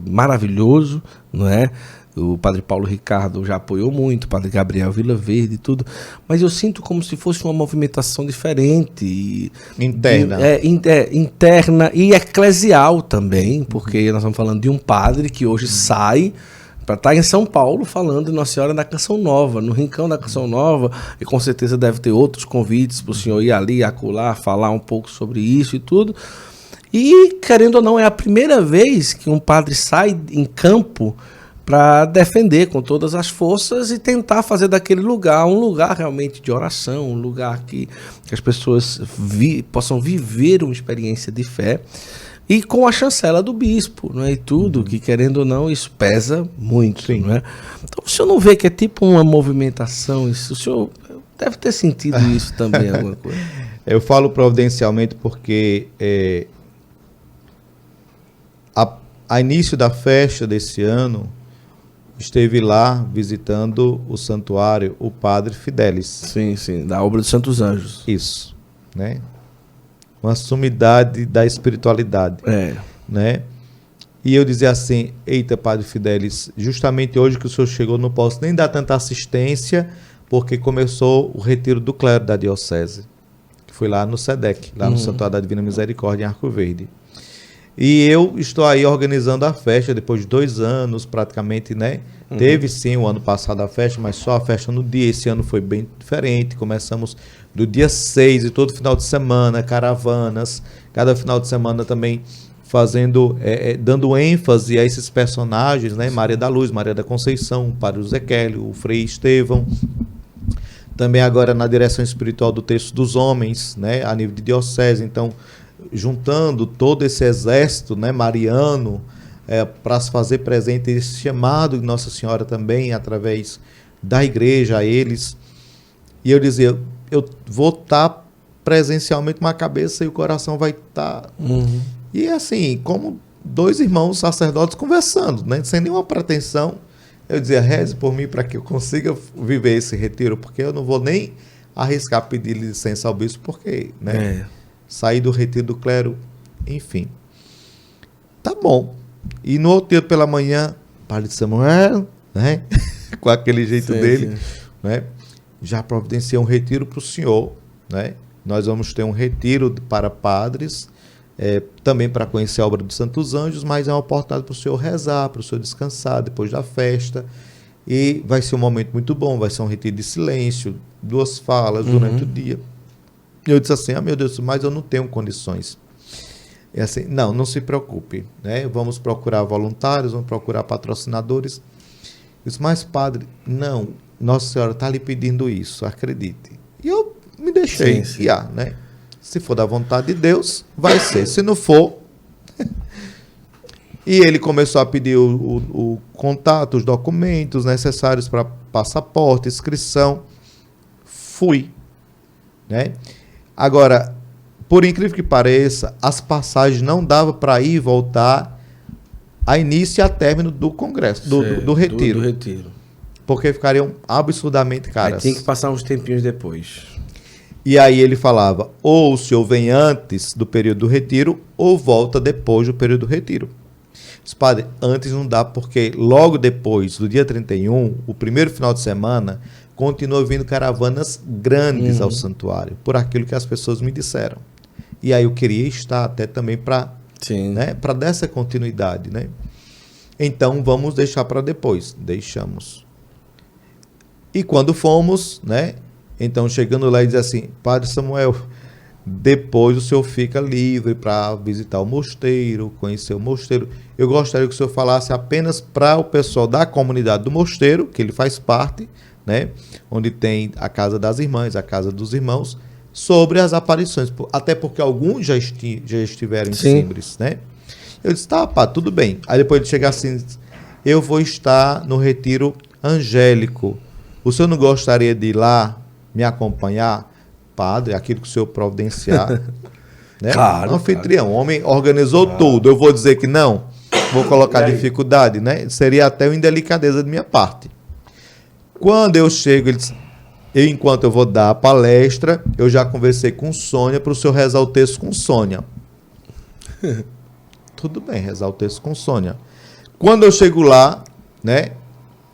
maravilhoso, não é? O padre Paulo Ricardo já apoiou muito, o padre Gabriel Vilaverde e tudo, mas eu sinto como se fosse uma movimentação diferente.
Interna.
Interna e eclesial também, porque nós estamos falando de um padre que hoje sai para estar em São Paulo falando de Nossa Senhora da Canção Nova, no Rincão da Canção Nova, e com certeza deve ter outros convites para o senhor ir ali, acolá, falar um pouco sobre isso e tudo. E, querendo ou não, é a primeira vez que um padre sai em campo para defender com todas as forças e tentar fazer daquele lugar um lugar realmente de oração, um lugar que as pessoas possam viver uma experiência de fé, e com a chancela do bispo, não é? E tudo, que querendo ou não, isso pesa muito. Sim. Não é? Então o senhor não vê que é tipo uma movimentação, isso, o senhor deve ter sentido isso também, alguma coisa.
Eu falo providencialmente porque a início da festa desse ano, esteve lá visitando o santuário o padre Fidelis.
Sim, sim, da obra dos Santos Anjos.
Isso, né? Uma sumidade da espiritualidade. Né? E eu dizia assim, eita, padre Fidelis, justamente hoje que o senhor chegou, não posso nem dar tanta assistência, porque começou o retiro do clero da diocese, que foi lá no SEDEC, lá no Santuário da Divina Misericórdia, em Arco Verde. E eu estou aí organizando a festa, depois de 2 anos praticamente, né? Teve sim o ano passado a festa, mas só a festa no dia. Esse ano foi bem diferente. Começamos do dia 6 e todo final de semana, caravanas. Cada final de semana também fazendo, dando ênfase a esses personagens, né? Maria da Luz, Maria da Conceição, o Padre José Kelly, o Frei Estevão. Também agora na direção espiritual do Texto dos Homens, né? A nível de diocese, então juntando todo esse exército, né, mariano, para se fazer presente esse chamado de Nossa Senhora também, através da igreja a eles. E eu dizia, eu vou estar presencialmente, uma cabeça e o coração vai estar... E assim, como 2 irmãos sacerdotes conversando, né, sem nenhuma pretensão, eu dizia, reze por mim para que eu consiga viver esse retiro, porque eu não vou nem arriscar pedir licença ao bispo, porque, né... Sair do retiro do clero, enfim. Tá bom. E no outro dia pela manhã, padre Samuel, né? Com aquele jeito dele, né? Já providenciei um retiro para o senhor, né? Nós vamos ter um retiro para padres, também para conhecer a obra dos Santos Anjos, mas é uma oportunidade para o senhor rezar, para o senhor descansar depois da festa. E vai ser um momento muito bom, vai ser um retiro de silêncio, 2 falas durante o dia. Eu disse assim, meu Deus, mas eu não tenho condições. É assim, não se preocupe, né? Vamos procurar voluntários, vamos procurar patrocinadores. Eu disse, mas padre, não, Nossa Senhora está lhe pedindo isso, acredite. E eu me deixei guiar, né? Se for da vontade de Deus, vai ser. Se não for... E ele começou a pedir o contato, os documentos necessários para passaporte, inscrição. Fui, né? Agora, por incrível que pareça, as passagens não dava para ir e voltar a início e a término do congresso, do retiro.
Do retiro.
Porque ficariam absurdamente caras.
Aí tinha que passar uns tempinhos depois.
E aí ele falava, ou o senhor vem antes do período do retiro, ou volta depois do período do retiro. Mas, padre, antes não dá, porque logo depois do dia 31, o primeiro final de semana... continuou vindo caravanas grandes ao santuário, por aquilo que as pessoas me disseram. E aí eu queria estar até também para, né, para dar essa continuidade, né? Então vamos deixar para depois. Deixamos. E quando fomos, né? Então chegando lá e diz assim, padre Samuel, depois o senhor fica livre para visitar o mosteiro, conhecer o mosteiro. Eu gostaria que o senhor falasse apenas para o pessoal da comunidade do mosteiro, que ele faz parte, né? Onde tem a casa das irmãs, a casa dos irmãos, sobre as aparições, até porque alguns já estiveram em Simbres, né? Eu disse, tá, pá, tudo bem. Aí depois ele chega assim, eu vou estar no retiro angélico. O senhor não gostaria de ir lá me acompanhar? padre, aquilo que o senhor providenciar. Né?
Claro,
Anfitrião, o homem organizou tudo. Eu vou dizer que não, vou colocar dificuldade, né? Seria até uma indelicadeza de minha parte. Quando eu chego, enquanto eu vou dar a palestra, eu já conversei com Sônia para o senhor rezar o texto com Sônia. Tudo bem, rezar o texto com Sônia. Quando eu chego lá, né?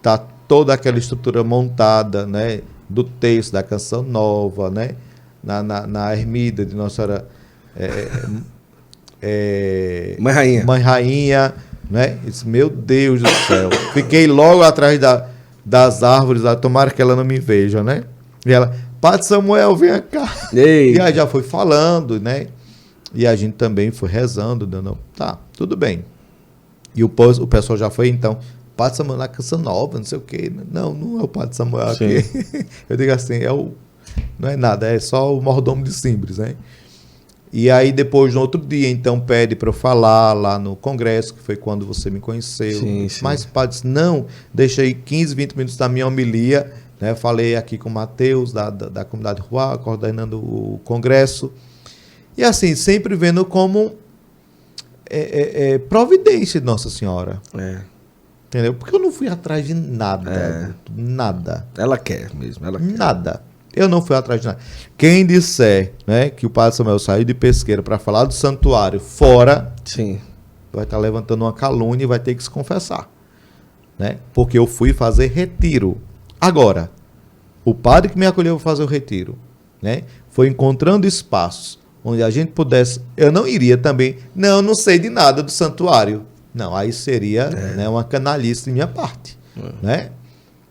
Tá toda aquela estrutura montada, né? Do texto, da canção nova, né? Na ermida de Nossa Senhora... Mãe Rainha, né? Disse, meu Deus do céu. Fiquei logo atrás das árvores lá, tomara que ela não me veja, né? E ela, Padre Samuel, vem cá.
Ei.
E aí já foi falando, né? E a gente também foi rezando, dando, tá, tudo bem. E o pessoal já foi, então, Padre Samuel na canção nova, não sei o quê. Não é o Padre Samuel aqui. Eu digo assim, não é nada, é só o mordomo de Simbres, né? E aí depois, no outro dia, então, pede para eu falar lá no congresso, que foi quando você me conheceu.
Sim.
Mas o padre disse, não, deixei 15, 20 minutos da minha homilia, né? Falei aqui com o Matheus, da comunidade Ruá, coordenando o congresso. E assim, sempre vendo como providência de Nossa Senhora. Entendeu? Porque eu não fui atrás de nada. Nada.
Ela quer mesmo, ela quer.
Nada. Eu não fui atrás de nada. Quem disser, né, que o Padre Samuel saiu de Pesqueira para falar do santuário fora,
Sim.
vai estar levantando uma calúnia e vai ter que se confessar. Né? Porque eu fui fazer retiro. Agora, o padre que me acolheu para fazer o retiro, né, foi encontrando espaços onde a gente pudesse... Eu não iria também... Não sei de nada do santuário. Não, aí seria né, uma canalice de minha parte. Né?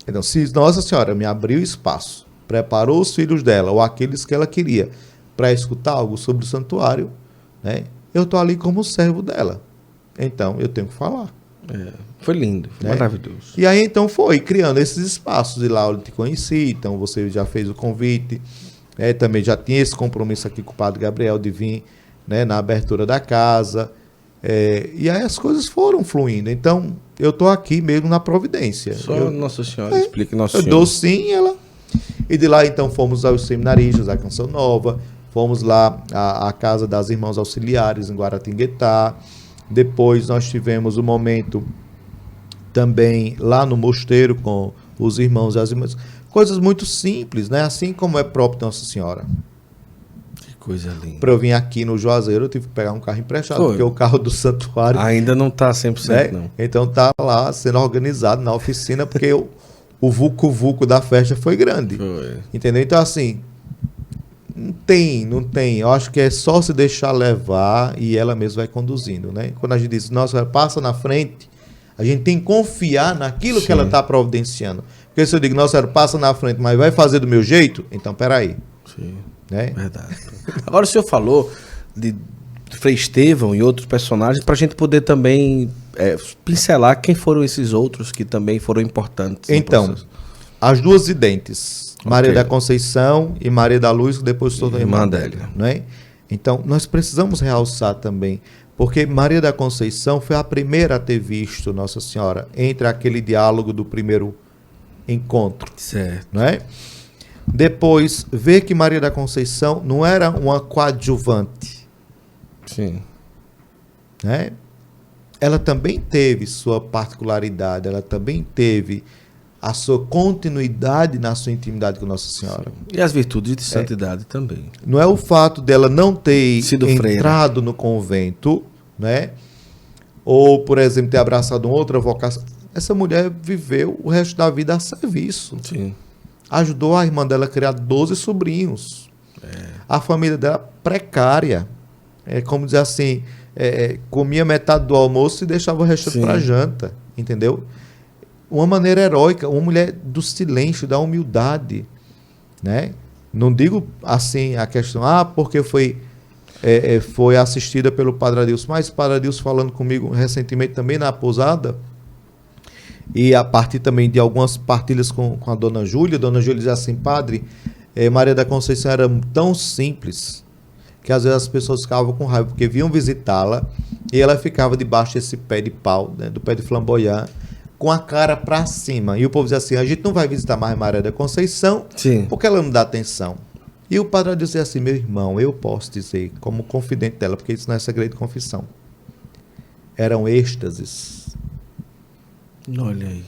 Então, se Nossa Senhora me abriu espaço, preparou os filhos dela, ou aqueles que ela queria, para escutar algo sobre o santuário, né? Eu estou ali como servo dela. Então, eu tenho que falar.
Foi lindo, foi maravilhoso.
E aí, então, foi criando esses espaços. E lá eu te conheci, então você já fez o convite. Também já tinha esse compromisso aqui com o Padre Gabriel de vir, né, na abertura da casa. E aí as coisas foram fluindo. Então, eu estou aqui mesmo na providência.
Só Nossa Senhora, explique Nossa Senhora.
Eu dou sim, ela... E de lá, então, fomos aos seminaristas, à Canção Nova, fomos lá à Casa das Irmãos Auxiliares, em Guaratinguetá. Depois nós tivemos um momento também lá no mosteiro com os irmãos e as irmãs. Coisas muito simples, né? Assim como é próprio de Nossa Senhora.
Que coisa linda.
Para eu vir aqui no Juazeiro, eu tive que pegar um carro emprestado, porque o carro do santuário...
Ainda não está 100%, né? Não.
Então tá lá sendo organizado na oficina, porque o vulco-vulco da festa foi grande.
Foi.
Entendeu? Então, assim, não tem. Eu acho que é só se deixar levar e ela mesma vai conduzindo, né? Quando a gente diz, nossa, passa na frente, a gente tem que confiar naquilo que ela está providenciando. Porque se eu digo, nossa, passa na frente, mas vai fazer do meu jeito, então peraí.
Sim,
né?
Verdade. Agora o senhor falou de Frei Estevão e outros personagens para a gente poder também pincelar quem foram esses outros que também foram importantes.
Então, as duas videntes, Maria da Conceição e Maria da Luz, que depois se tornou irmã dela, né? Então, nós precisamos realçar também, porque Maria da Conceição foi a primeira a ter visto Nossa Senhora entre aquele diálogo do primeiro encontro.
Certo.
Né? Depois, ver que Maria da Conceição não era uma coadjuvante.
Sim.
Né? Ela também teve sua particularidade, ela também teve a sua continuidade na sua intimidade com Nossa Senhora.
Sim. E as virtudes de santidade também.
Não é o fato dela não ter
sido
entrado no convento, né? Ou, por exemplo, ter abraçado uma outra vocação. Essa mulher viveu o resto da vida a serviço.
Sim.
Ajudou a irmã dela a criar 12 sobrinhos. A família dela precária. Como dizer assim, comia metade do almoço e deixava o resto para janta. Entendeu? Uma maneira heróica, uma mulher do silêncio, da humildade. Né? Não digo assim a questão, porque foi assistida pelo Padre Adilson, mas o Padre Adilson falando comigo recentemente também na pousada, e a partir também de algumas partilhas com a Dona Júlia diz assim, padre, Maria da Conceição era tão simples, que às vezes as pessoas ficavam com raiva, porque vinham visitá-la, e ela ficava debaixo desse pé de pau, né, do pé de flamboyant, com a cara para cima. E o povo dizia assim, a gente não vai visitar mais Maria da Conceição, porque ela não dá atenção. E o padre vai dizer assim, meu irmão, eu posso dizer, como confidente dela, porque isso não é segredo de confissão, eram êxtases.
Olha aí.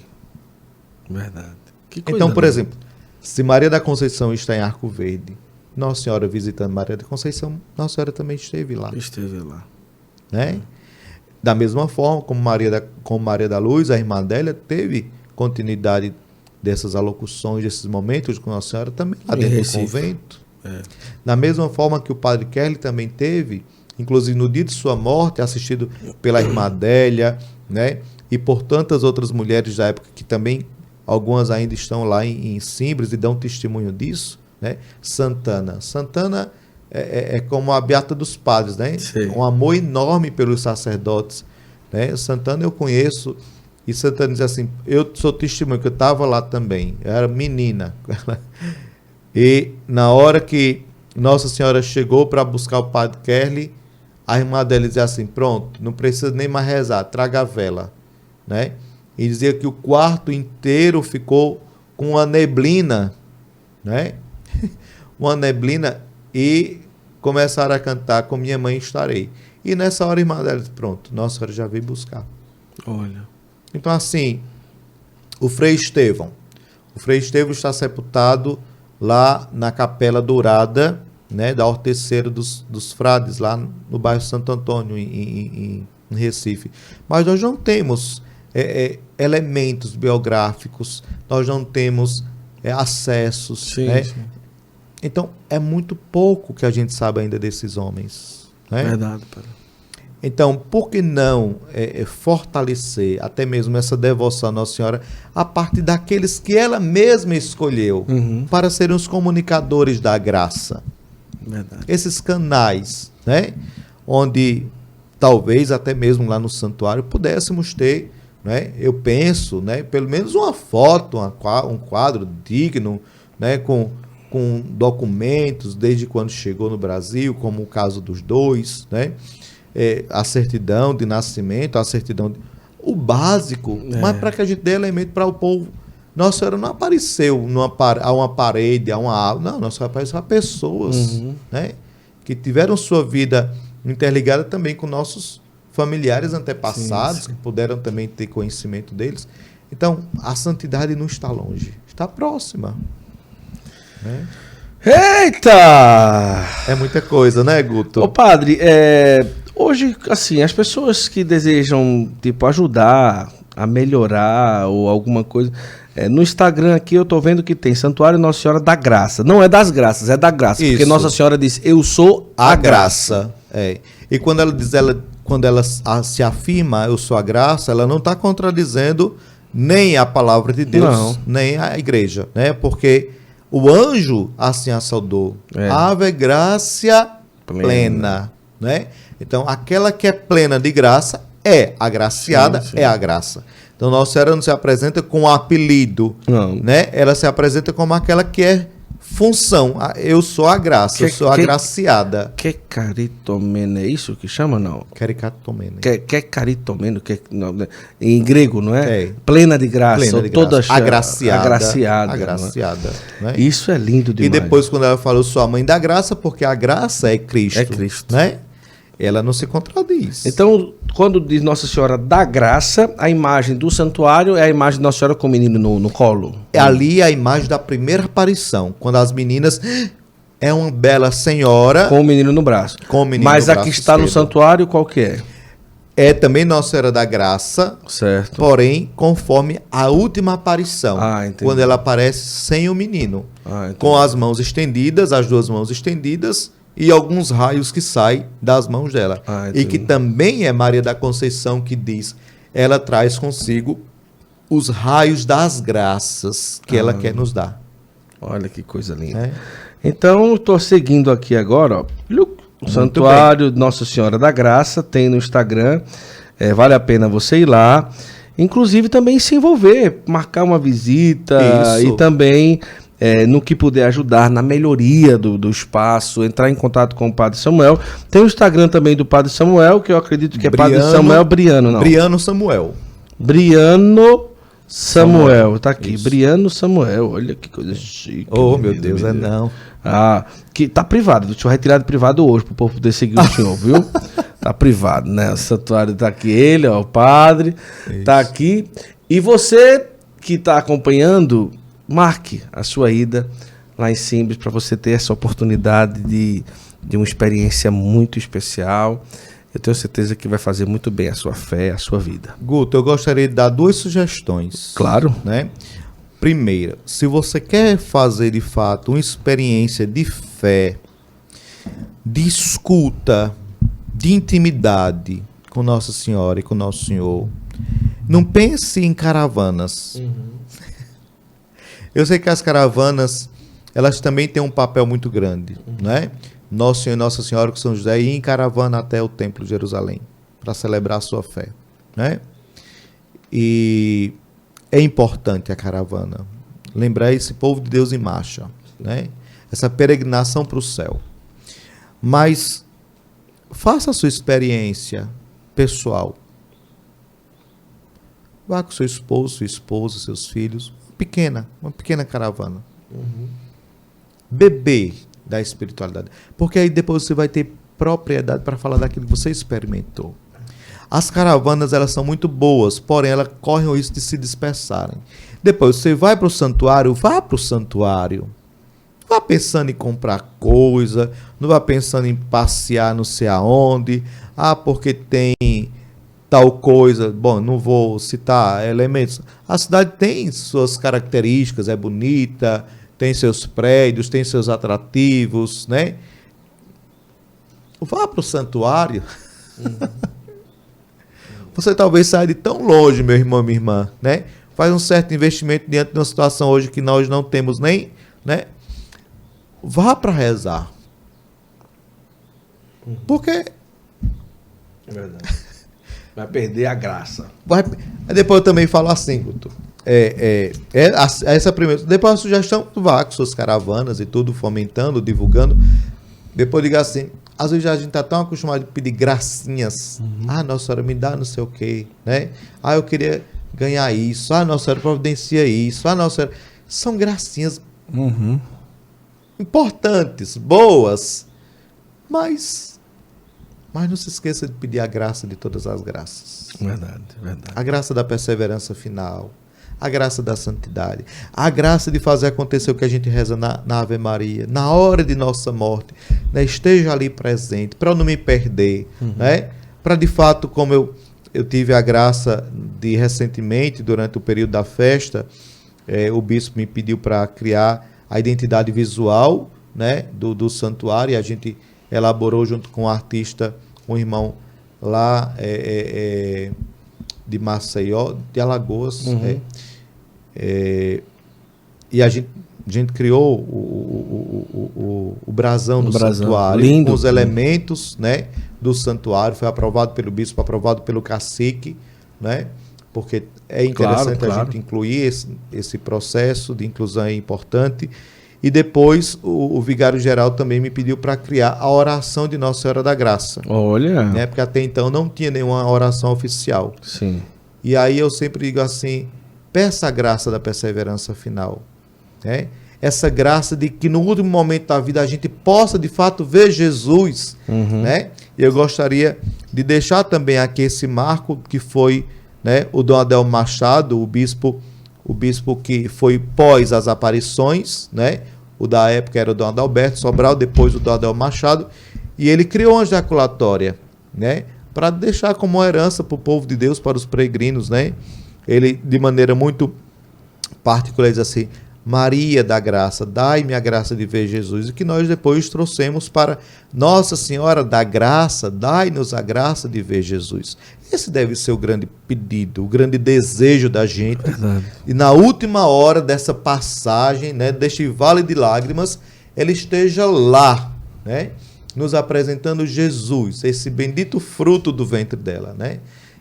Verdade. Que coisa
Então, por
linda.
exemplo, se Maria da Conceição está em Arco Verde, Nossa Senhora visitando Maria da Conceição, Nossa Senhora também esteve lá.
Esteve lá.
Né? Da mesma forma, como Maria da Luz, a irmã dela, teve continuidade dessas alocuções, desses momentos com Nossa Senhora também lá
Em
dentro do
Recife.
convento.
É.
Da mesma forma que o padre Kelly também teve, inclusive no dia de sua morte, assistido pela irmã Adélia, né? E por tantas outras mulheres da época que também, algumas ainda estão lá em Simbres e dão testemunho disso, né? Santana é como a beata dos padres, né?
Sim.
Um amor enorme pelos sacerdotes, né? Santana eu conheço, e Santana diz assim, eu sou testemunho, que eu estava lá também, eu era menina. E na hora que Nossa Senhora chegou para buscar o padre Kelly, a irmã dela dizia assim, pronto, não precisa nem mais rezar, traga a vela, né? E dizia que o quarto inteiro ficou com uma neblina, né? Uma neblina, e começaram a cantar Com Minha Mãe Estarei. E nessa hora a irmã dela disse, pronto, Nossa Senhora já veio buscar.
Olha.
Então assim, o Frei Estevão está sepultado lá na Capela Dourada, né, da Horteceira dos Frades, lá no bairro Santo Antônio, em Recife. Mas nós não temos elementos biográficos, nós não temos acessos.
Sim,
né?
sim.
Então, é muito pouco que a gente sabe ainda desses homens. Né?
Verdade, padre.
Então, por que não fortalecer até mesmo essa devoção à Nossa Senhora a partir daqueles que ela mesma escolheu para serem os comunicadores da graça?
Verdade.
Esses canais, né? Onde talvez até mesmo lá no santuário pudéssemos ter, né? Eu penso, né? Pelo menos uma foto, um quadro digno, né? Com documentos desde quando chegou no Brasil, como o caso dos dois, né? A certidão de nascimento, o básico, mas para que a gente dê elemento para o povo. Nossa Senhora não apareceu a uma parede, a uma árvore, não, Nossa Senhora apareceu a pessoas, né? Que tiveram sua vida interligada também com nossos familiares antepassados,
sim.
que puderam também ter conhecimento deles. Então, a santidade não está longe, está próxima. Né?
Eita!
É muita coisa, né, Guto?
Ô, padre, hoje, assim, as pessoas que desejam, tipo, ajudar a melhorar ou alguma coisa... no Instagram aqui eu tô vendo que tem Santuário Nossa Senhora da Graça. Não é das graças, é da graça.
Isso.
Porque Nossa Senhora diz, eu sou a graça.
E quando ela diz, quando ela se afirma, eu sou a graça, ela não está contradizendo nem a palavra de Deus,
Não.
nem a igreja, né? Porque o anjo assim a saudou. Ave Gracia plena, né? Então, aquela que é plena de graça é agraciada,
Sim, sim.
é a graça. Então, Nossa Senhora não se apresenta com um apelido,
Não.
né? Ela se apresenta como aquela que é função. Eu sou a graça, eu sou agraciada.
Que caritomene, é isso que chama, não?
Caricatomene.
Que caritomene, não, né? Em grego, não é?
É.
Plena de graça,
Plena
ou
de
toda
graça. Agraciada.
agraciada.
Agraciada.
Não é?
Né?
Isso é lindo
E
demais.
depois, quando ela fala, eu sou a mãe da graça, porque a graça é Cristo.
É Cristo.
Né? Ela não se contradiz.
Então, quando diz Nossa Senhora da Graça, a imagem do santuário é a imagem de Nossa Senhora com o menino no colo.
É ali a imagem da primeira aparição, quando as meninas... É uma bela senhora...
Com o menino no braço.
Com o menino
Mas
no
a que
braço
está no
esquerdo.
santuário, qual que é?
É também Nossa Senhora da Graça,
Certo.
porém, conforme a última aparição.
Entendi.
Quando ela aparece sem o menino.
Entendi.
Com as mãos estendidas, as duas mãos estendidas, e alguns raios que saem das mãos dela. E
entendi.
que também é Maria da Conceição que diz, ela traz consigo os raios das graças que ela quer nos dar.
Olha que coisa linda.
É.
Então, estou seguindo aqui agora, ó. O Santuário Nossa Senhora da Graça, tem no Instagram. Vale a pena você ir lá. Inclusive também se envolver, marcar uma visita.
Isso.
E também no que puder ajudar na melhoria do espaço, entrar em contato com o Padre Samuel. Tem o Instagram também do Padre Samuel, que eu acredito que é Padre Samuel Briano, não?
Briano Samuel.
Briano Samuel, tá aqui. Isso. Briano Samuel, olha que coisa chique.
Oh, meu Deus, não.
Que tá privado. Deixa eu retirar de privado hoje, pro povo poder seguir o senhor, viu? Tá privado, né? O santuário tá aqui, ele, ó, o padre, tá aqui. E você que tá acompanhando, marque a sua ida lá em Simbres para você ter essa oportunidade de uma experiência muito especial. Eu tenho certeza que vai fazer muito bem a sua fé, a sua vida.
Guto, eu gostaria de dar 2 sugestões.
Claro.
Né? Primeira, se você quer fazer de fato uma experiência de fé, de escuta, de intimidade com Nossa Senhora e com Nosso Senhor, não pense em caravanas. Eu sei que as caravanas, elas também têm um papel muito grande, né? Nosso Senhor e Nossa Senhora com São José ir em caravana até o Templo de Jerusalém para celebrar a sua fé, né? E é importante a caravana. Lembrar esse povo de Deus em marcha, né? Essa peregrinação para o céu. Mas faça a sua experiência pessoal. Vá com seu esposo, sua esposa, seus filhos. Uma pequena caravana. Beber da espiritualidade. Porque aí depois você vai ter propriedade para falar daquilo que você experimentou. As caravanas, elas são muito boas, porém elas correm o risco de se dispersarem. Depois você vai para o santuário, vá para o santuário. Não vá pensando em comprar coisa, não vá pensando em passear não sei aonde. Porque tem tal coisa. Bom, não vou citar elementos. A cidade tem suas características, é bonita, tem seus prédios, tem seus atrativos, né? Vá para o santuário. Você talvez saia de tão longe, meu irmão, minha irmã, né? Faz um certo investimento diante de uma situação hoje que nós não temos nem, né? Vá para rezar. Porque
É verdade. Vai perder a graça.
Depois eu também falo assim, Guto. Essa primeira. Depois a sugestão, vá com suas caravanas e tudo, fomentando, divulgando. Depois diga assim, às vezes a gente está tão acostumado a pedir gracinhas. Nossa Senhora, me dá não sei o quê, né? Eu queria ganhar isso. Nossa Senhora, providencia isso. Nossa Senhora. São gracinhas importantes, boas, mas não se esqueça de pedir a graça de todas as graças.
Verdade.
A graça da perseverança final, a graça da santidade, a graça de fazer acontecer o que a gente reza na Ave Maria, na hora de nossa morte, né? Esteja ali presente, para eu não me perder, né? Para de fato, como eu tive a graça de recentemente, durante o período da festa, o bispo me pediu para criar a identidade visual, né? do santuário, e a gente elaborou junto com um artista, um irmão lá de Maceió, de Alagoas, e a gente criou o brasão do santuário, lindo, com os elementos, né, do santuário. Foi aprovado pelo bispo, aprovado pelo cacique, né, porque é interessante, claro. A gente incluir esse processo de inclusão, é importante. E depois o vigário-geral também me pediu para criar a oração de Nossa Senhora da Graça.
Olha!
Né? Porque até então não tinha nenhuma oração oficial.
Sim.
E aí eu sempre digo assim, peça a graça da perseverança final. Né? Essa graça de que no último momento da vida a gente possa de fato ver Jesus. Né? E eu gostaria de deixar também aqui esse marco que foi, né, o Dom Adel Machado, o bispo que foi pós as aparições, né? O da época era o Dom Adalberto Sobral, depois o Dom Adel Machado, e ele criou uma jaculatória, né? Para deixar como herança para o povo de Deus, para os peregrinos, né? Ele, de maneira muito particular, diz assim: Maria da Graça, dai-me a graça de ver Jesus, e que nós depois trouxemos para Nossa Senhora da Graça, dai-nos a graça de ver Jesus. Esse deve ser o grande pedido, o grande desejo da gente.
Verdade.
E na última hora dessa passagem, né, deste vale de lágrimas, ele esteja lá, né, nos apresentando Jesus, esse bendito fruto do ventre dela, né?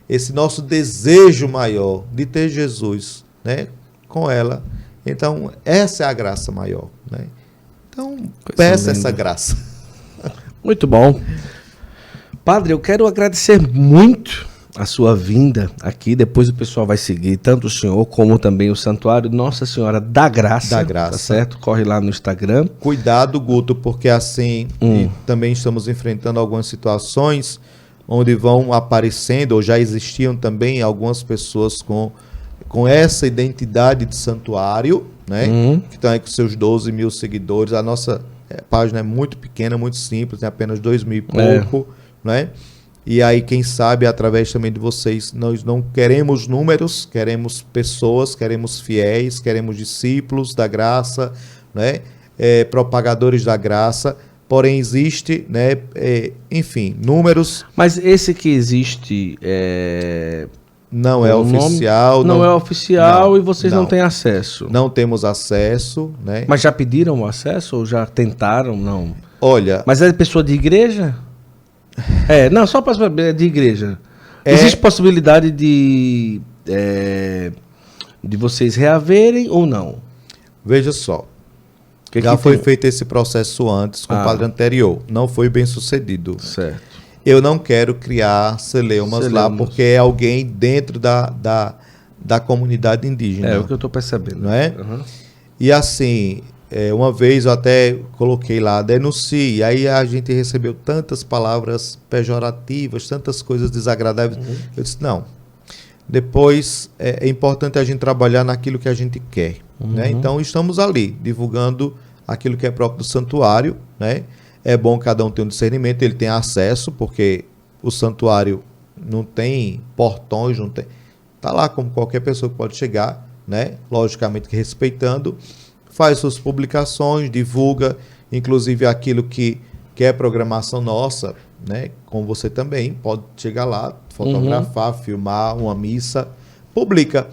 Esse nosso desejo maior de ter Jesus, né, com ela. Então, essa é a graça maior, né? Então, peça essa graça.
Muito bom. Padre, eu quero agradecer muito a sua vinda aqui. Depois o pessoal vai seguir tanto o senhor como também o Santuário Nossa Senhora da Graça.
Da Graça.
Tá certo? Corre lá no Instagram.
Cuidado, Guto, porque assim e também estamos enfrentando algumas situações onde vão aparecendo, ou já existiam também algumas pessoas com essa identidade de santuário, né? Que estão aí com seus 12 mil seguidores. A nossa página é muito pequena, muito simples, tem apenas 2.000 e pouco, né? E aí, quem sabe, através também de vocês, nós não queremos números, queremos pessoas, queremos fiéis, queremos discípulos da graça, né? Propagadores da graça. Porém, existe, né? Enfim, números.
Mas esse que existe
Não é oficial.
Não é oficial e vocês não têm acesso.
Não temos acesso, né?
Mas já pediram o acesso ou já tentaram? Não.
Olha...
Mas é pessoa de igreja? Não, só para saber, de igreja. Existe possibilidade de vocês reaverem ou não?
Veja só. Já foi feito esse processo antes com o padre anterior. Não foi bem sucedido.
Certo.
Eu não quero criar celeumas lá, porque é alguém dentro da comunidade indígena.
É o que eu estou percebendo.
Não é? E assim, uma vez eu até coloquei lá, denuncie. Aí a gente recebeu tantas palavras pejorativas, tantas coisas desagradáveis. Eu disse, não. Depois é importante a gente trabalhar naquilo que a gente quer. Né? Então estamos ali, divulgando aquilo que é próprio do santuário, né? É bom cada um ter um discernimento, ele tem acesso, porque o santuário não tem portões, não tem. Está lá como qualquer pessoa que pode chegar, né? Logicamente que respeitando, faz suas publicações, divulga, inclusive aquilo que é programação nossa, né? Como você também pode chegar lá, fotografar, filmar uma missa, publica.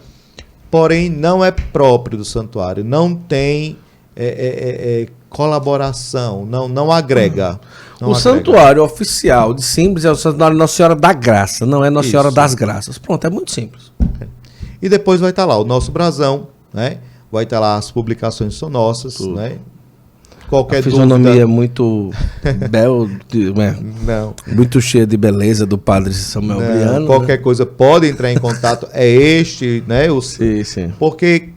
Porém, não é próprio do santuário, não tem colaboração, não agrega.
O santuário oficial de Simples é o Santuário Nossa Senhora da Graça, não é Nossa Senhora das Graças. Pronto, é muito simples.
E depois vai estar lá o nosso brasão, né? Vai estar lá as publicações são nossas, né? Qualquer
a fisionomia
dúvida...
é muito muito cheia de beleza do padre Samuel Briano.
Qualquer coisa pode entrar em contato, né?
Sim.
Porque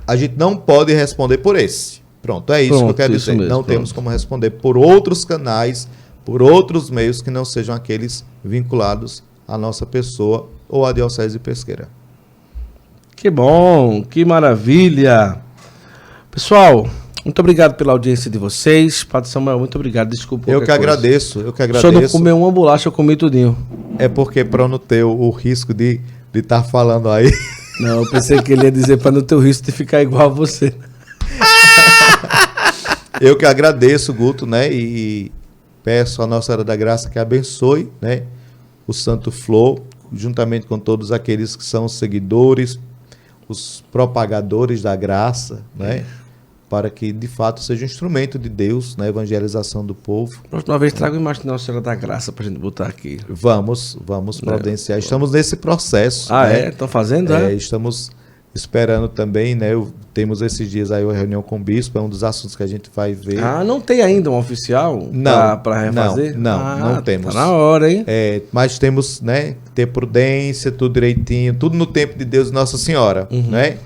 a gente não pode responder por esse. Pronto, é isso que eu quero dizer.
Mesmo,
não temos como responder por outros canais, por outros meios que não sejam aqueles vinculados à nossa pessoa ou à Diocese de Pesqueira.
Que bom, que maravilha. Pessoal, muito obrigado pela audiência de vocês. Padre Samuel, muito obrigado. Desculpa.
Eu que agradeço.
O senhor não comeu uma bolacha, eu comi tudinho.
É porque para não ter o risco de estar falando aí.
Não, eu pensei que ele ia dizer para não ter o risco de ficar igual a você.
Eu que agradeço, Guto, né? E peço a Nossa Senhora da Graça que abençoe, né? O Santo Flow, juntamente com todos aqueles que são seguidores, os propagadores da graça, né? Para que, de fato, seja um instrumento de Deus na evangelização do povo.
Próxima vez trago a imagem da Nossa Senhora da Graça para a gente botar aqui.
Vamos providenciar. Estamos nesse processo.
Né? Estão fazendo,
Estamos esperando também, né? Temos esses dias aí uma reunião com o bispo, é um dos assuntos que a gente vai ver.
Não tem ainda um oficial para refazer?
Não temos.
Tá na hora, hein?
Mas temos, né? Ter prudência, tudo direitinho, tudo no tempo de Deus e Nossa Senhora, né?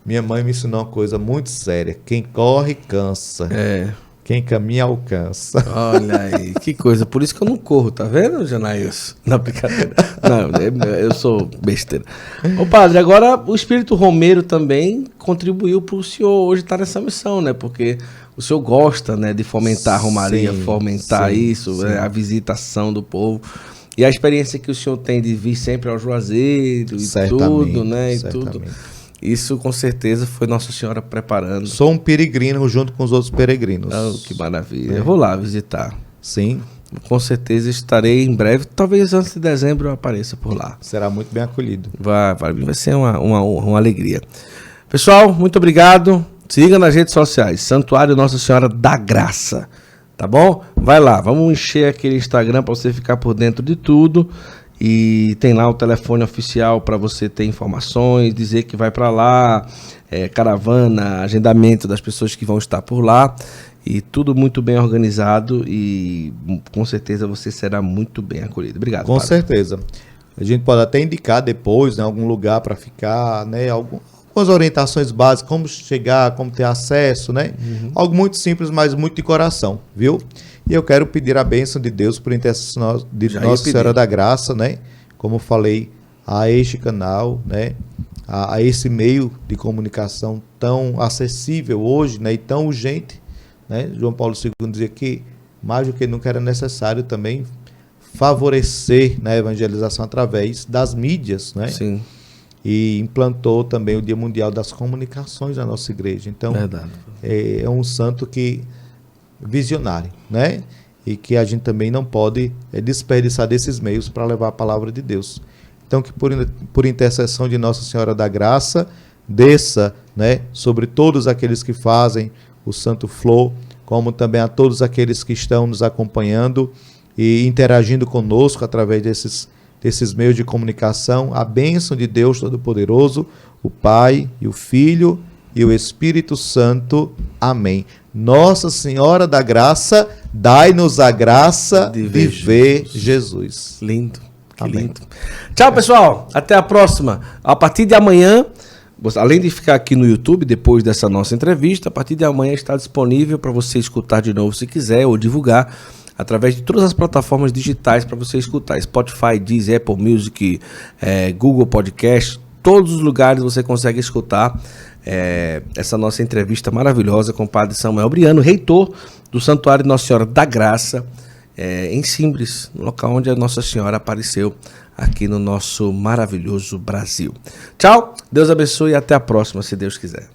Minha mãe me ensinou uma coisa muito séria. Quem corre, cansa. Quem caminha, alcança.
Olha aí, que coisa. Por isso que eu não corro, tá vendo, Janaíus? Na brincadeira. Não, eu sou besteira. Ô padre, agora o Espírito Romeiro também contribuiu para o senhor hoje estar nessa missão, né? Porque o senhor gosta, né, de fomentar a Romaria, fomentar isso, sim. A visitação do povo. E a experiência que o senhor tem de vir sempre ao Juazeiro e tudo, né? E tudo. Isso, com certeza, foi Nossa Senhora preparando.
Sou um peregrino junto com os outros peregrinos.
Que maravilha. Eu vou lá visitar.
Sim.
Com certeza estarei em breve. Talvez antes de dezembro eu apareça por lá.
Será muito bem acolhido.
Vai ser uma alegria. Pessoal, muito obrigado. Siga nas redes sociais. Santuário Nossa Senhora da Graça. Tá bom? Vai lá. Vamos encher aquele Instagram para você ficar por dentro de tudo. E tem lá o telefone oficial para você ter informações, dizer que vai para lá, caravana, agendamento das pessoas que vão estar por lá, e tudo muito bem organizado e com certeza você será muito bem acolhido. Obrigado,
Com
padre.
certeza. A gente pode até indicar depois, né, algum lugar para ficar, né, algumas orientações básicas, como chegar, como ter acesso, né? Algo muito simples, mas muito de coração, viu? E eu quero pedir a bênção de Deus por intercessão de Nossa Senhora da Graça, né? Como eu falei, a este canal, né? A esse meio de comunicação tão acessível hoje, né? E tão urgente, né? João Paulo II dizia que mais do que nunca era necessário também favorecer, né, a evangelização através das mídias, né?
Sim.
E implantou também o Dia Mundial das Comunicações na nossa igreja. Então,
Verdade.
é um santo que visionário, né? E que a gente também não pode desperdiçar desses meios para levar a palavra de Deus. Então, que por intercessão de Nossa Senhora da Graça, desça, né, sobre todos aqueles que fazem o Santo Flow, como também a todos aqueles que estão nos acompanhando e interagindo conosco através desses meios de comunicação, a bênção de Deus Todo-Poderoso, o Pai e o Filho e o Espírito Santo. Amém. Nossa Senhora da Graça, dai-nos a graça de ver Jesus.
Lindo. Que
Amém.
lindo. Tchau, pessoal. Até a próxima. A partir de amanhã, além de ficar aqui no YouTube depois dessa nossa entrevista, a partir de amanhã está disponível para você escutar de novo se quiser ou divulgar através de todas as plataformas digitais para você escutar. Spotify, Deezer, Apple Music, Google Podcast, todos os lugares você consegue escutar essa nossa entrevista maravilhosa com o Padre Samuel Briano, reitor do Santuário Nossa Senhora da Graça, em Simbres, no local onde a Nossa Senhora apareceu aqui no nosso maravilhoso Brasil. Tchau, Deus abençoe e até a próxima, se Deus quiser.